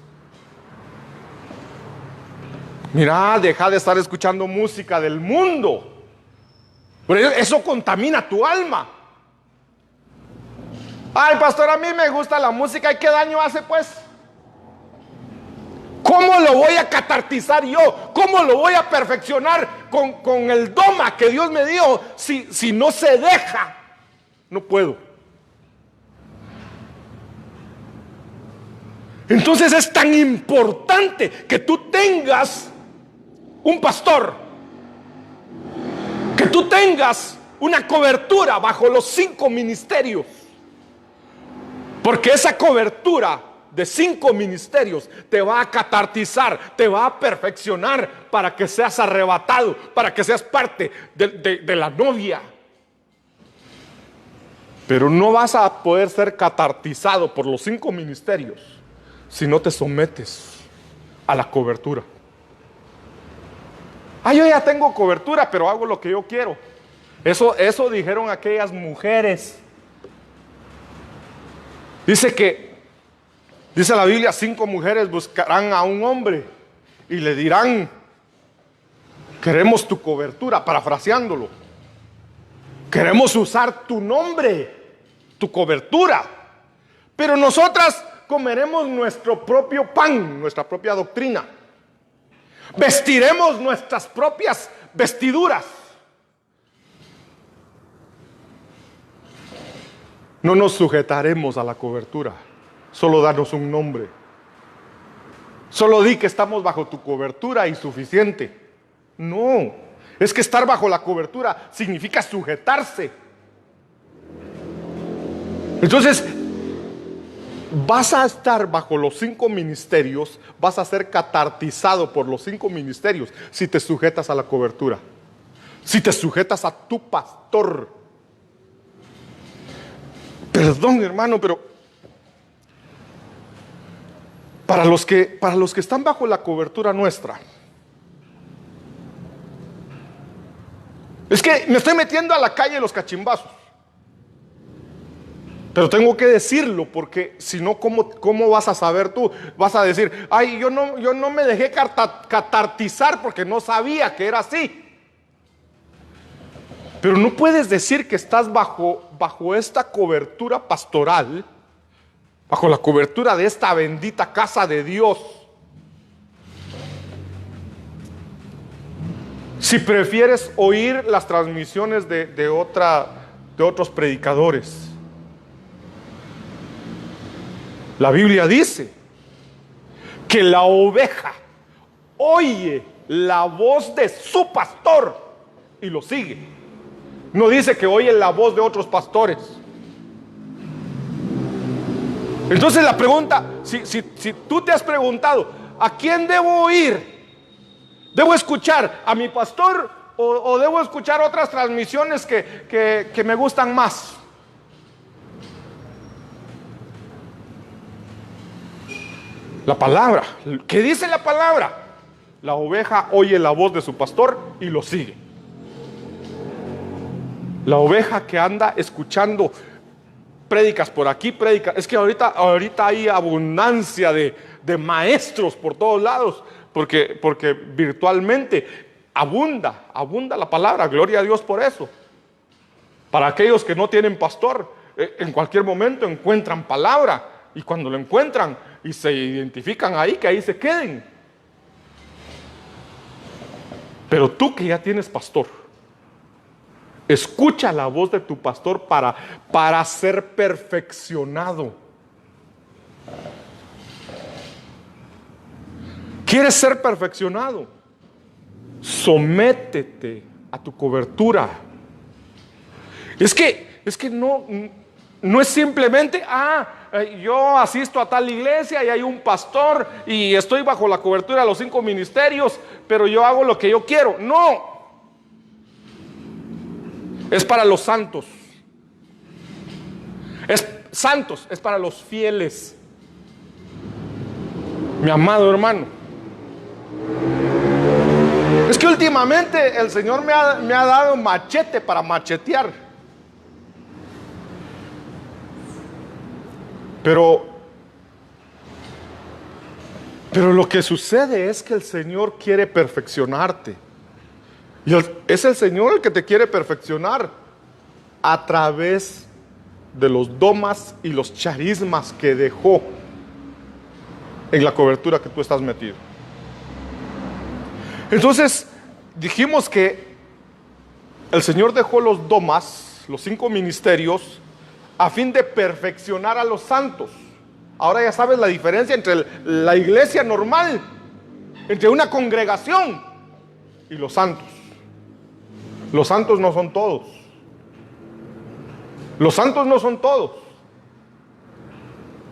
Mira, deja de estar escuchando música del mundo. Pero eso contamina tu alma. Ay, pastor, a mí me gusta la música. ¿Y qué daño hace, pues? ¿Cómo lo voy a catartizar yo? ¿Cómo lo voy a perfeccionar con el doma que Dios me dio si no se deja? No puedo. Entonces es tan importante que tú tengas un pastor, que tú tengas una cobertura bajo los 5 ministerios, porque esa cobertura de 5 ministerios te va a catartizar, te va a perfeccionar para que seas arrebatado, para que seas parte de la novia. Pero no vas a poder ser catartizado por los 5 ministerios si no te sometes a la cobertura. Yo ya tengo cobertura, pero hago lo que yo quiero. Eso dijeron aquellas mujeres. Dice la Biblia, 5 mujeres buscarán a un hombre y le dirán: queremos tu cobertura, parafraseándolo. Queremos usar tu nombre, tu cobertura. Pero nosotras comeremos nuestro propio pan, nuestra propia doctrina. Vestiremos nuestras propias vestiduras. No nos sujetaremos a la cobertura. Solo danos un nombre. Solo di que estamos bajo tu cobertura y suficiente. No, es que estar bajo la cobertura significa sujetarse. Entonces, vas a estar bajo los 5 ministerios, vas a ser catartizado por los 5 ministerios si te sujetas a la cobertura, si te sujetas a tu pastor. Perdón, hermano, pero para los que están bajo la cobertura nuestra, es que me estoy metiendo a la calle los cachimbazos. Pero tengo que decirlo, porque si no, ¿cómo vas a saber tú? Vas a decir: yo no me dejé catartizar porque no sabía que era así. Pero no puedes decir que estás bajo esta cobertura pastoral, bajo la cobertura de esta bendita casa de Dios, si prefieres oír las transmisiones de otros predicadores. La Biblia dice que la oveja oye la voz de su pastor y lo sigue. No dice que oye la voz de otros pastores. Entonces la pregunta, si tú te has preguntado: ¿a quién debo oír? ¿Debo escuchar a mi pastor o debo escuchar otras transmisiones que me gustan más? La palabra, ¿qué dice la palabra? La oveja oye la voz de su pastor y lo sigue. La oveja que anda escuchando prédicas por aquí, prédicas. Es que ahorita hay abundancia de maestros por todos lados, porque virtualmente abunda la palabra. Gloria a Dios por eso. Para aquellos que no tienen pastor, en cualquier momento encuentran palabra, y cuando lo encuentran y se identifican ahí, que ahí se queden. Pero tú que ya tienes pastor, escucha la voz de tu pastor para ser perfeccionado. ¿Quieres ser perfeccionado? Sométete a tu cobertura. Es que no es simplemente: yo asisto a tal iglesia y hay un pastor y estoy bajo la cobertura de los 5 ministerios, pero yo hago lo que yo quiero. No. Es para los santos. Es para los fieles. Mi amado hermano, es que últimamente el Señor me ha dado machete para machetear. Pero lo que sucede es que el Señor quiere perfeccionarte. Y es el Señor el que te quiere perfeccionar a través de los domas y los charismas que dejó en la cobertura que tú estás metido. Entonces, dijimos que el Señor dejó los domas, los 5 ministerios, a fin de perfeccionar a los santos. Ahora ya sabes la diferencia entre la iglesia normal, entre una congregación y los santos. Los santos no son todos. Los santos no son todos.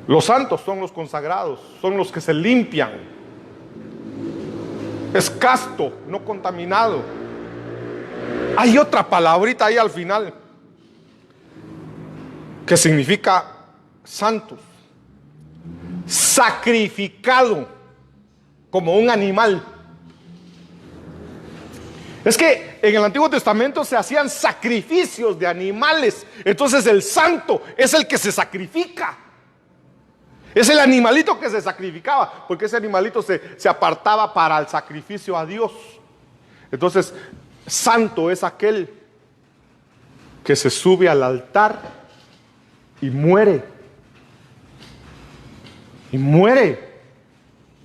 Los santos son los consagrados, son los que se limpian. Es casto, no contaminado. Hay otra palabrita ahí al final que significa santos. Sacrificado como un animal. Es que en el Antiguo Testamento se hacían sacrificios de animales. Entonces el santo es el que se sacrifica. Es el animalito que se sacrificaba, porque ese animalito se apartaba para el sacrificio a Dios. Entonces, santo es aquel que se sube al altar y muere. Y muere.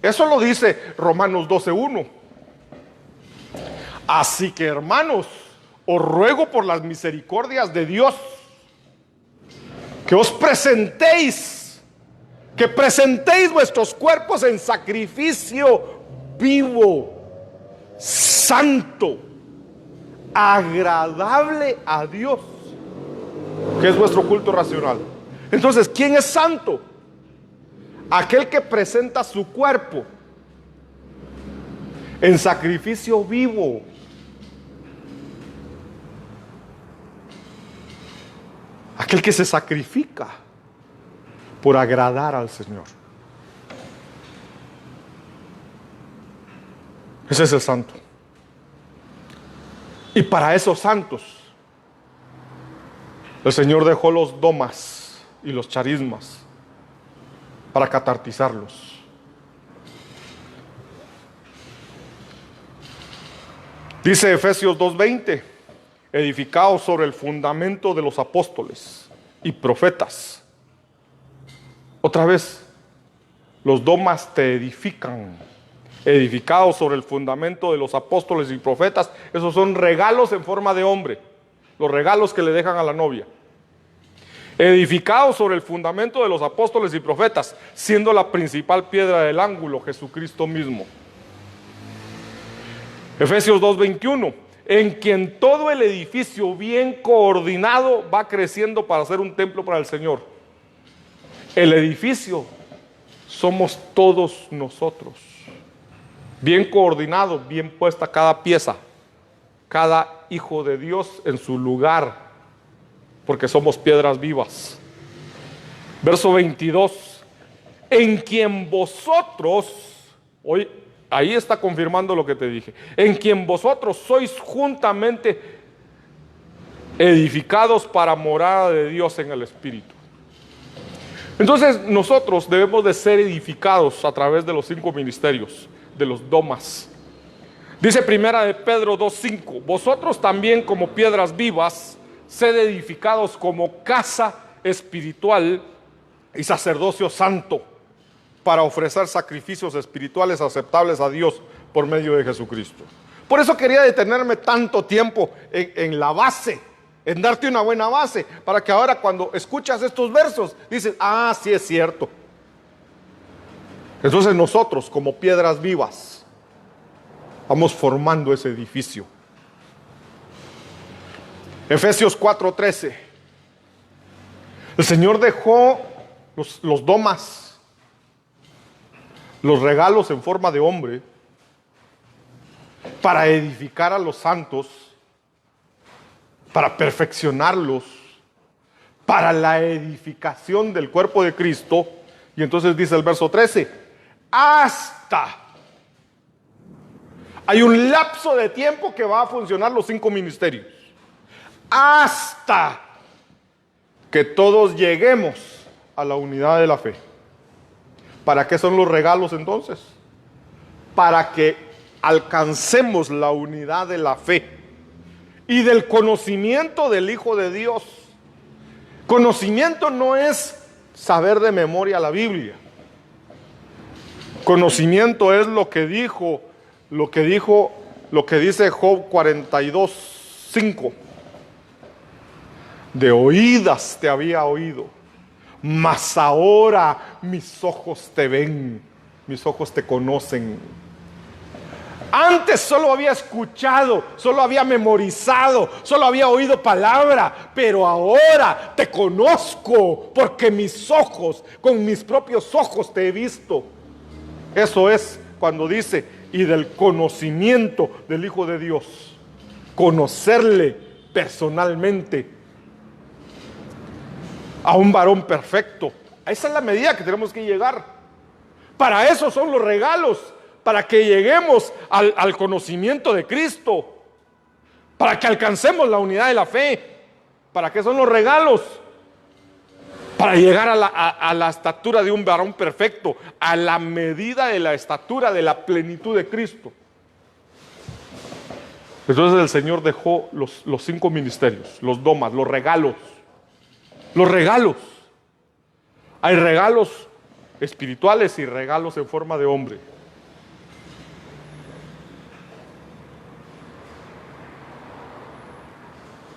Eso lo dice Romanos 12:1. Así que, hermanos, os ruego por las misericordias de Dios que os presentéis, que presentéis vuestros cuerpos en sacrificio vivo, santo, agradable a Dios, que es vuestro culto racional. Entonces, ¿quién es santo? Aquel que presenta su cuerpo en sacrificio vivo. Aquel que se sacrifica por agradar al Señor. Ese es el santo. Y para esos santos, el Señor dejó los domas y los charismas para catartizarlos. Dice Efesios 2:20, edificados sobre el fundamento de los apóstoles y profetas. Otra vez, los domas te edifican. Edificados sobre el fundamento de los apóstoles y profetas. Esos son regalos en forma de hombre, los regalos que le dejan a la novia. Edificados sobre el fundamento de los apóstoles y profetas, siendo la principal piedra del ángulo Jesucristo mismo. Efesios 2:21, en quien todo el edificio bien coordinado va creciendo para ser un templo para el Señor. El edificio somos todos nosotros. Bien coordinado, bien puesta cada pieza, cada hijo de Dios en su lugar, porque somos piedras vivas. Verso 22, en quien vosotros, hoy ahí está confirmando lo que te dije, en quien vosotros sois juntamente edificados para morada de Dios en el Espíritu. Entonces nosotros debemos de ser edificados a través de los 5 ministerios, de los domas. Dice primera de Pedro 2:5, vosotros también como piedras vivas, sed edificados como casa espiritual y sacerdocio santo, para ofrecer sacrificios espirituales aceptables a Dios por medio de Jesucristo. Por eso quería detenerme tanto tiempo en la base, en darte una buena base, para que ahora cuando escuchas estos versos, dices, ah, sí es cierto. Entonces nosotros como piedras vivas vamos formando ese edificio. Efesios 4:13. El Señor dejó los domas, los regalos en forma de hombre, para edificar a los santos, para perfeccionarlos, para la edificación del cuerpo de Cristo. Y entonces dice el verso 13, hasta. Hay un lapso de tiempo que va a funcionar los 5 ministerios. Hasta que todos lleguemos a la unidad de la fe. ¿Para qué son los regalos entonces? Para que alcancemos la unidad de la fe y del conocimiento del Hijo de Dios. Conocimiento no es saber de memoria la Biblia. Conocimiento es lo que dijo lo que dice Job 42:5. De oídas te había oído, mas ahora mis ojos te ven, mis ojos te conocen. Antes solo había escuchado, solo había memorizado, solo había oído palabra, pero ahora te conozco porque mis ojos, con mis propios ojos te he visto. Eso es cuando dice, y del conocimiento del Hijo de Dios, conocerle personalmente a un varón perfecto. Esa es la medida que tenemos que llegar. Para eso son los regalos, para que lleguemos al conocimiento de Cristo, para que alcancemos la unidad de la fe. ¿Para qué son los regalos? Para llegar a la estatura de un varón perfecto, a la medida de la estatura de la plenitud de Cristo. Entonces el Señor dejó los 5 ministerios, los domas, los regalos. Los regalos. Hay regalos espirituales y regalos en forma de hombre.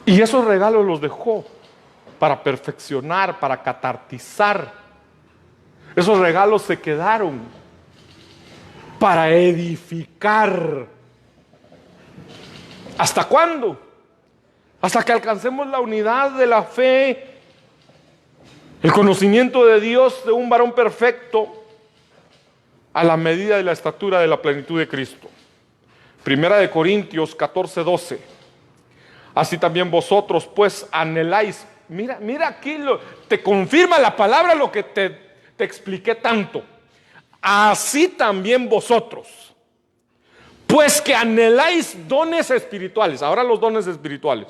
Y esos regalos los dejó para perfeccionar, para catartizar. Esos regalos se quedaron para edificar. ¿Hasta cuándo? Hasta que alcancemos la unidad de la fe, el conocimiento de Dios, de un varón perfecto, a la medida de la estatura de la plenitud de Cristo. Primera de Corintios 14:12. Así también vosotros pues anheláis. Mira aquí, te confirma la palabra lo que te expliqué tanto. Así también vosotros, pues que anheláis dones espirituales. Ahora los dones espirituales.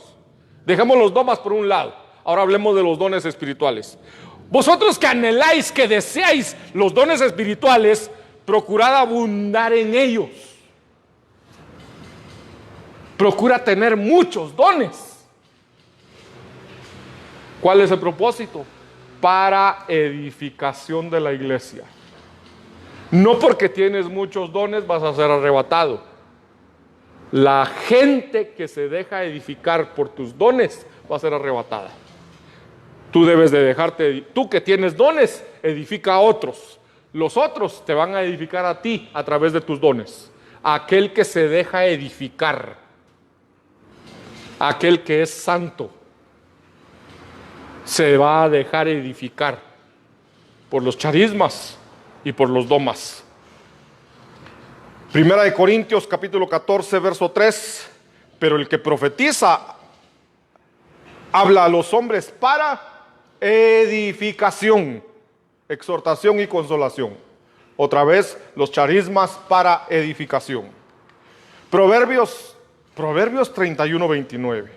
Dejemos los domas por un lado. Ahora hablemos de los dones espirituales. Vosotros que anheláis, que deseáis los dones espirituales, procurad abundar en ellos. Procura tener muchos dones. ¿Cuál es el propósito? Para edificación de la iglesia. No porque tienes muchos dones vas a ser arrebatado. La gente que se deja edificar por tus dones va a ser arrebatada. Tú debes de dejarte, tú que tienes dones, edifica a otros. Los otros te van a edificar a ti a través de tus dones. Aquel que se deja edificar, aquel que es santo, se va a dejar edificar por los charismas y por los domas. Primera de Corintios capítulo 14 verso 3. Pero el que profetiza habla a los hombres para edificación, exhortación y consolación. Otra vez los charismas para edificación. Proverbios 31:29.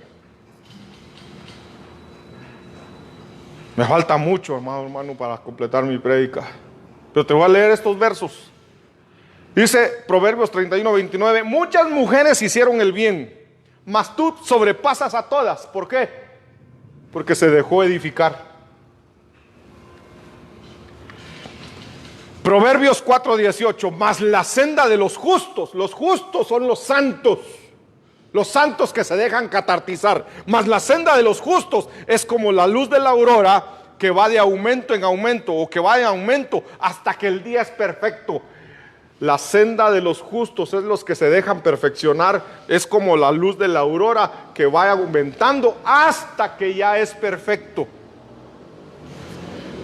Me falta mucho, hermano, para completar mi prédica, pero te voy a leer estos versos. Dice Proverbios 31:29. Muchas mujeres hicieron el bien, mas tú sobrepasas a todas. ¿Por qué? Porque se dejó edificar. Proverbios 4:18. Mas la senda de los justos son los santos que se dejan catartizar. Mas la senda de los justos es como la luz de la aurora, que va de aumento en aumento, o que va de aumento hasta que el día es perfecto. La senda de los justos es los que se dejan perfeccionar, es como la luz de la aurora que va aumentando hasta que ya es perfecto.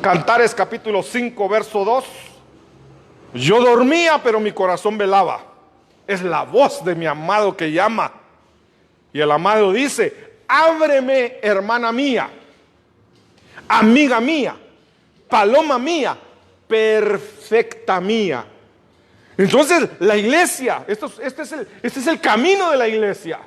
Cantares capítulo 5 verso 2. Yo dormía pero mi corazón velaba, es la voz de mi amado que llama. Y el amado dice: ábreme, hermana mía, amiga mía, paloma mía, perfecta mía. Entonces la iglesia, este es el camino de la iglesia.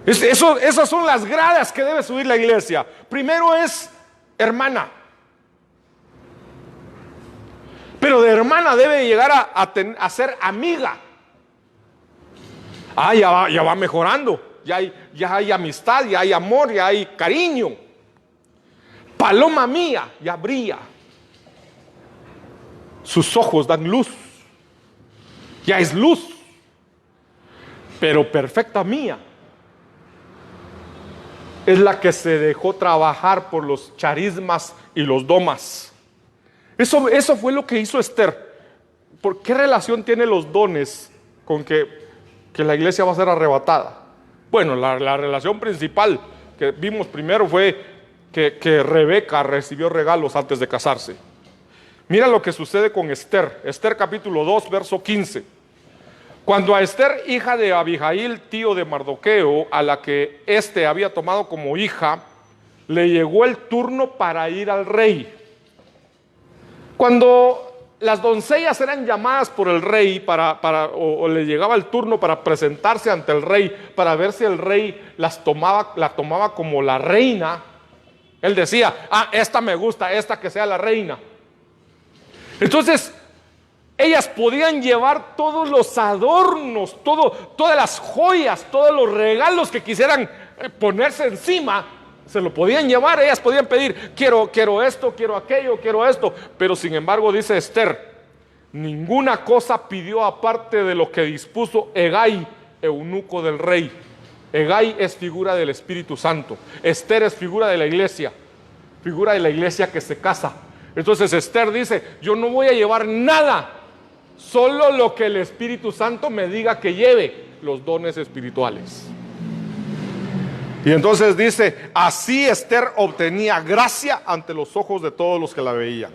Esas son las gradas que debe subir la iglesia. Primero es hermana, pero de hermana debe llegar a ser amiga. Ya va mejorando, ya hay amistad, ya hay amor, ya hay cariño. Paloma mía, ya brilla. Sus ojos dan luz, ya es luz. pero perfecta mía es la que se dejó trabajar por los charismas y los domas. Eso fue lo que hizo Esther. ¿Por qué relación tienen los dones con que la iglesia va a ser arrebatada? Bueno, la relación principal que vimos primero fue que Rebeca recibió regalos antes de casarse. Mira lo que sucede con Esther. Esther capítulo 2, verso 15. Cuando a Esther, hija de Abijail, tío de Mardoqueo, a la que éste había tomado como hija, le llegó el turno para ir al rey. Cuando las doncellas eran llamadas por el rey o le llegaba el turno para presentarse ante el rey, para ver si el rey la tomaba como la reina, él decía, esta me gusta, esta que sea la reina. Entonces, ellas podían llevar todos los adornos, todas las joyas, todos los regalos que quisieran ponerse encima, se lo podían llevar. Ellas podían pedir, quiero esto, quiero aquello, quiero esto. Pero sin embargo, dice Esther, ninguna cosa pidió aparte de lo que dispuso Hegai, eunuco del rey. Hegai es figura del Espíritu Santo. Esther es figura de la iglesia que se casa. Entonces Esther dice, yo no voy a llevar nada, solo lo que el Espíritu Santo me diga que lleve, los dones espirituales. Y entonces dice, así Esther obtenía gracia ante los ojos de todos los que la veían.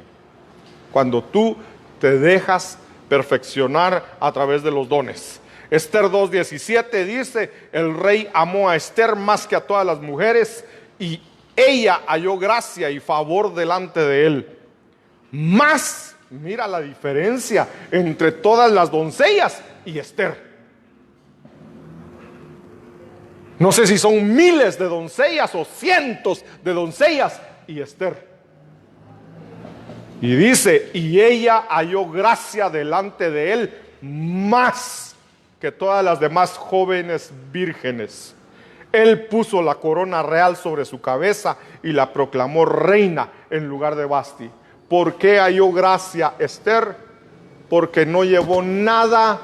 Cuando tú te dejas perfeccionar a través de los dones. Esther 2:17 dice, el rey amó a Esther más que a todas las mujeres y ella halló gracia y favor delante de él. Más, mira la diferencia entre todas las doncellas y Esther. No sé si son miles de doncellas o cientos de doncellas y Esther. Y dice, y ella halló gracia delante de él más que todas las demás jóvenes vírgenes. Él puso la corona real sobre su cabeza y la proclamó reina en lugar de Vasti. ¿Por qué halló gracia Esther? Porque no llevó nada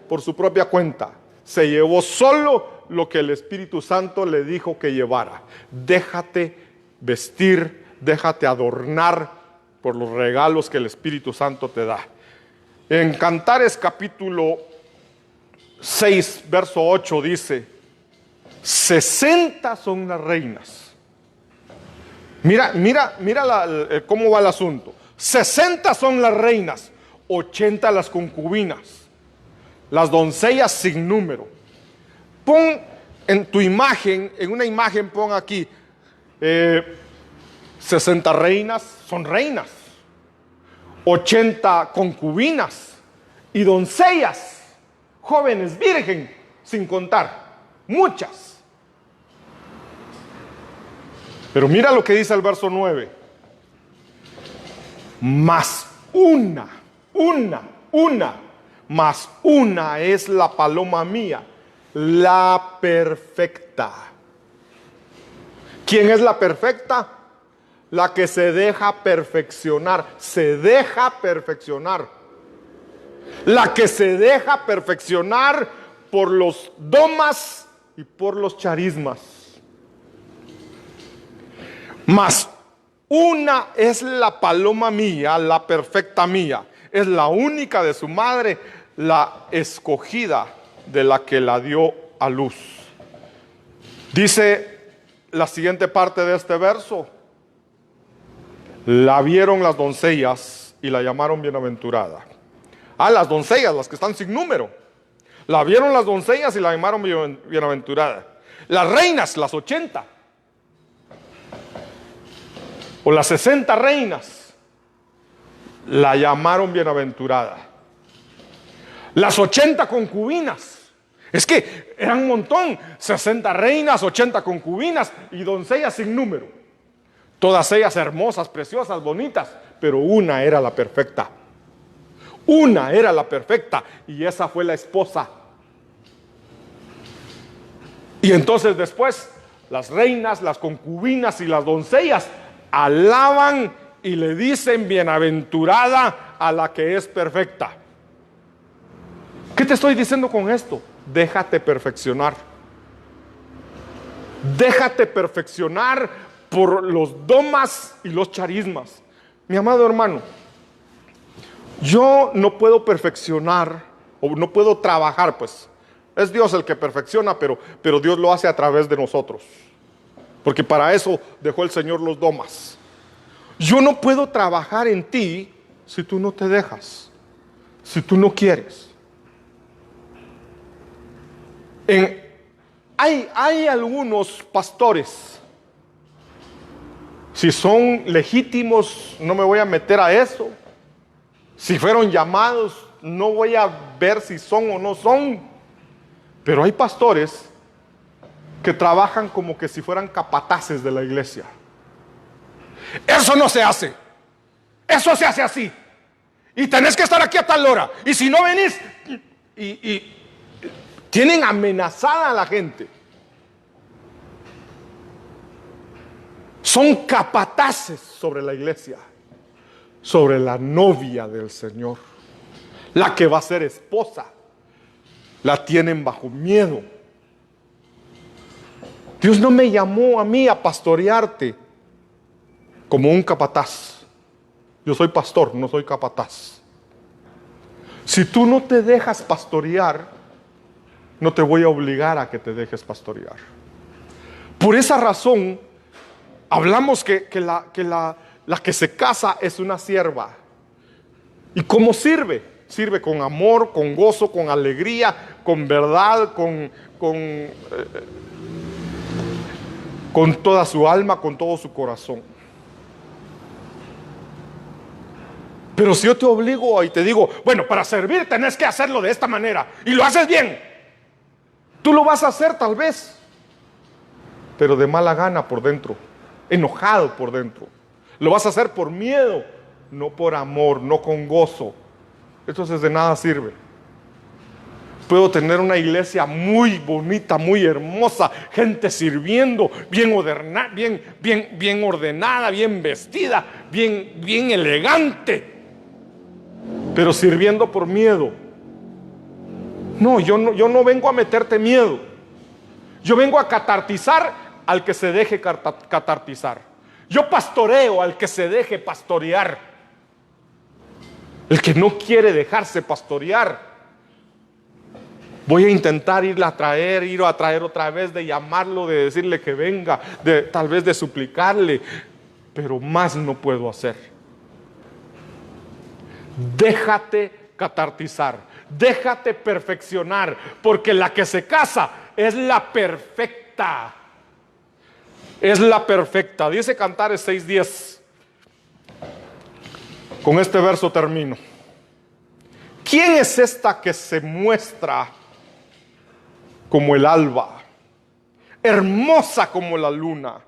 por su propia cuenta. Se llevó solo lo que el Espíritu Santo le dijo que llevara. Déjate vestir, déjate adornar por los regalos que el Espíritu Santo te da. En Cantares capítulo 6, verso 8 dice, 60 son las reinas. Mira cómo va el asunto. 60 son las reinas, 80 las concubinas, las doncellas sin número. Pon en tu imagen, en una imagen pon aquí, 60 reinas son reinas, 80 concubinas y doncellas, jóvenes virgen, sin contar, muchas. Pero mira lo que dice el verso 9. Más más una es la paloma mía, la perfecta. ¿Quién es la perfecta? La que se deja perfeccionar, se deja perfeccionar. La que se deja perfeccionar por los domas y por los charismas. Mas una es la paloma mía, la perfecta mía. Es la única de su madre, la escogida de la que la dio a luz. Dice la siguiente parte de este verso. La vieron las doncellas y la llamaron bienaventurada. Las doncellas, las que están sin número. La vieron las doncellas y la llamaron bienaventurada. Las reinas, las 80. O las 60 reinas, la llamaron bienaventurada. Las 80 concubinas, es que eran un montón, 60 reinas, 80 concubinas y doncellas sin número. Todas ellas hermosas, preciosas, bonitas, pero una era la perfecta. Una era la perfecta y esa fue la esposa. Y entonces después las reinas, las concubinas y las doncellas alaban y le dicen bienaventurada a la que es perfecta. ¿Qué te estoy diciendo con esto? déjate perfeccionar. Déjate perfeccionar por los domas y los charismas. Mi amado hermano, yo no puedo perfeccionar o no puedo trabajar, pues. Es Dios el que perfecciona, pero Dios lo hace a través de nosotros. Porque para eso dejó el Señor los domas. Yo no puedo trabajar en ti si tú no te dejas, si tú no quieres. Hay algunos pastores, si son legítimos, no me voy a meter a eso. Si fueron llamados, no voy a ver si son o no son. Pero hay pastores que trabajan como que si fueran capataces de la iglesia. Eso no se hace. Eso se hace así. Y tenés que estar aquí a tal hora. Y si no venís, y tienen amenazada a la gente. Son capataces sobre la iglesia, sobre la novia del Señor, la que va a ser esposa. La tienen bajo miedo. Dios no me llamó a mí a pastorearte como un capataz. Yo soy pastor, no soy capataz. Si tú no te dejas pastorear, no te voy a obligar a que te dejes pastorear. Por esa razón, hablamos que la que se casa es una sierva. ¿Y cómo sirve? Sirve con amor, con gozo, con alegría, con verdad, con toda su alma, con todo su corazón. Pero si yo te obligo y te digo, bueno, para servir tenés que hacerlo de esta manera, y lo haces bien, tú lo vas a hacer tal vez, pero de mala gana por dentro, enojado por dentro. Lo vas a hacer por miedo, no por amor, no con gozo. Entonces de nada sirve. Puedo tener una iglesia muy bonita, muy hermosa, gente sirviendo, bien ordenada, bien vestida, bien elegante, pero sirviendo por miedo. No, yo no vengo a meterte miedo. Yo vengo a catartizar al que se deje catartizar. Yo pastoreo al que se deje pastorear. El que no quiere dejarse pastorear, voy a intentar ir a traer otra vez, de llamarlo, de decirle que venga, tal vez de suplicarle, pero más no puedo hacer. Déjate catartizar, déjate perfeccionar, porque la que se casa es la perfecta. Es la perfecta. Dice Cantares 6:10. Con este verso termino. ¿Quién es esta que se muestra como el alba, hermosa como la luna,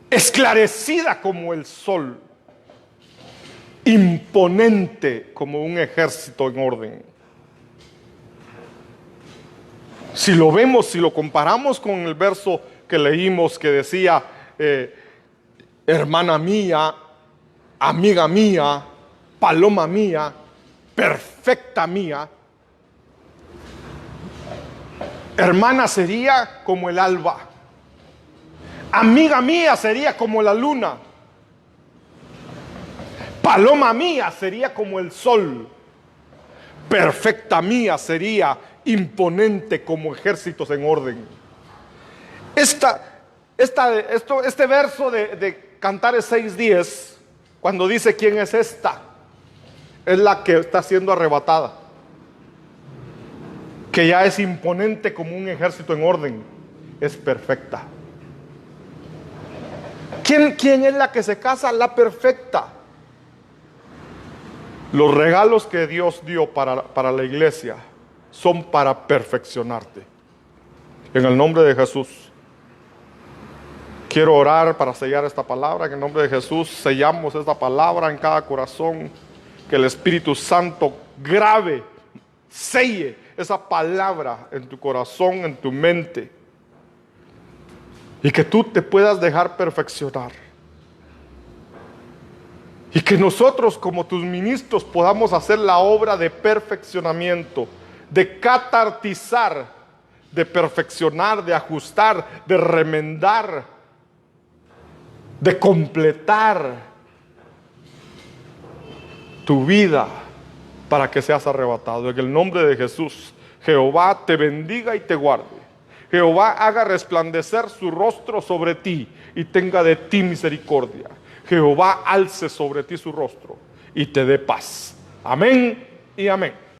esclarecida como el sol, imponente como un ejército en orden? Si lo vemos, si lo comparamos con el verso que leímos que decía, hermana mía, amiga mía, paloma mía, perfecta mía. Hermana sería como el alba. Amiga mía sería como la luna. Paloma mía sería como el sol. Perfecta mía sería imponente como ejércitos en orden. Este verso de Cantares 6:10, cuando dice quién es esta, es la que está siendo arrebatada, que ya es imponente como un ejército en orden, es perfecta. ¿Quién es la que se casa? La perfecta. Los regalos que Dios dio para la iglesia son para perfeccionarte. En el nombre de Jesús, quiero orar para sellar esta palabra. En el nombre de Jesús sellamos esta palabra en cada corazón. Que el Espíritu Santo grabe, selle esa palabra en tu corazón, en tu mente. Y que tú te puedas dejar perfeccionar. Y que nosotros como tus ministros podamos hacer la obra de perfeccionamiento, de catartizar, de perfeccionar, de ajustar, de remendar, de completar tu vida para que seas arrebatado. En el nombre de Jesús, Jehová te bendiga y te guarde. Jehová haga resplandecer su rostro sobre ti y tenga de ti misericordia. Jehová alce sobre ti su rostro y te dé paz. Amén y amén.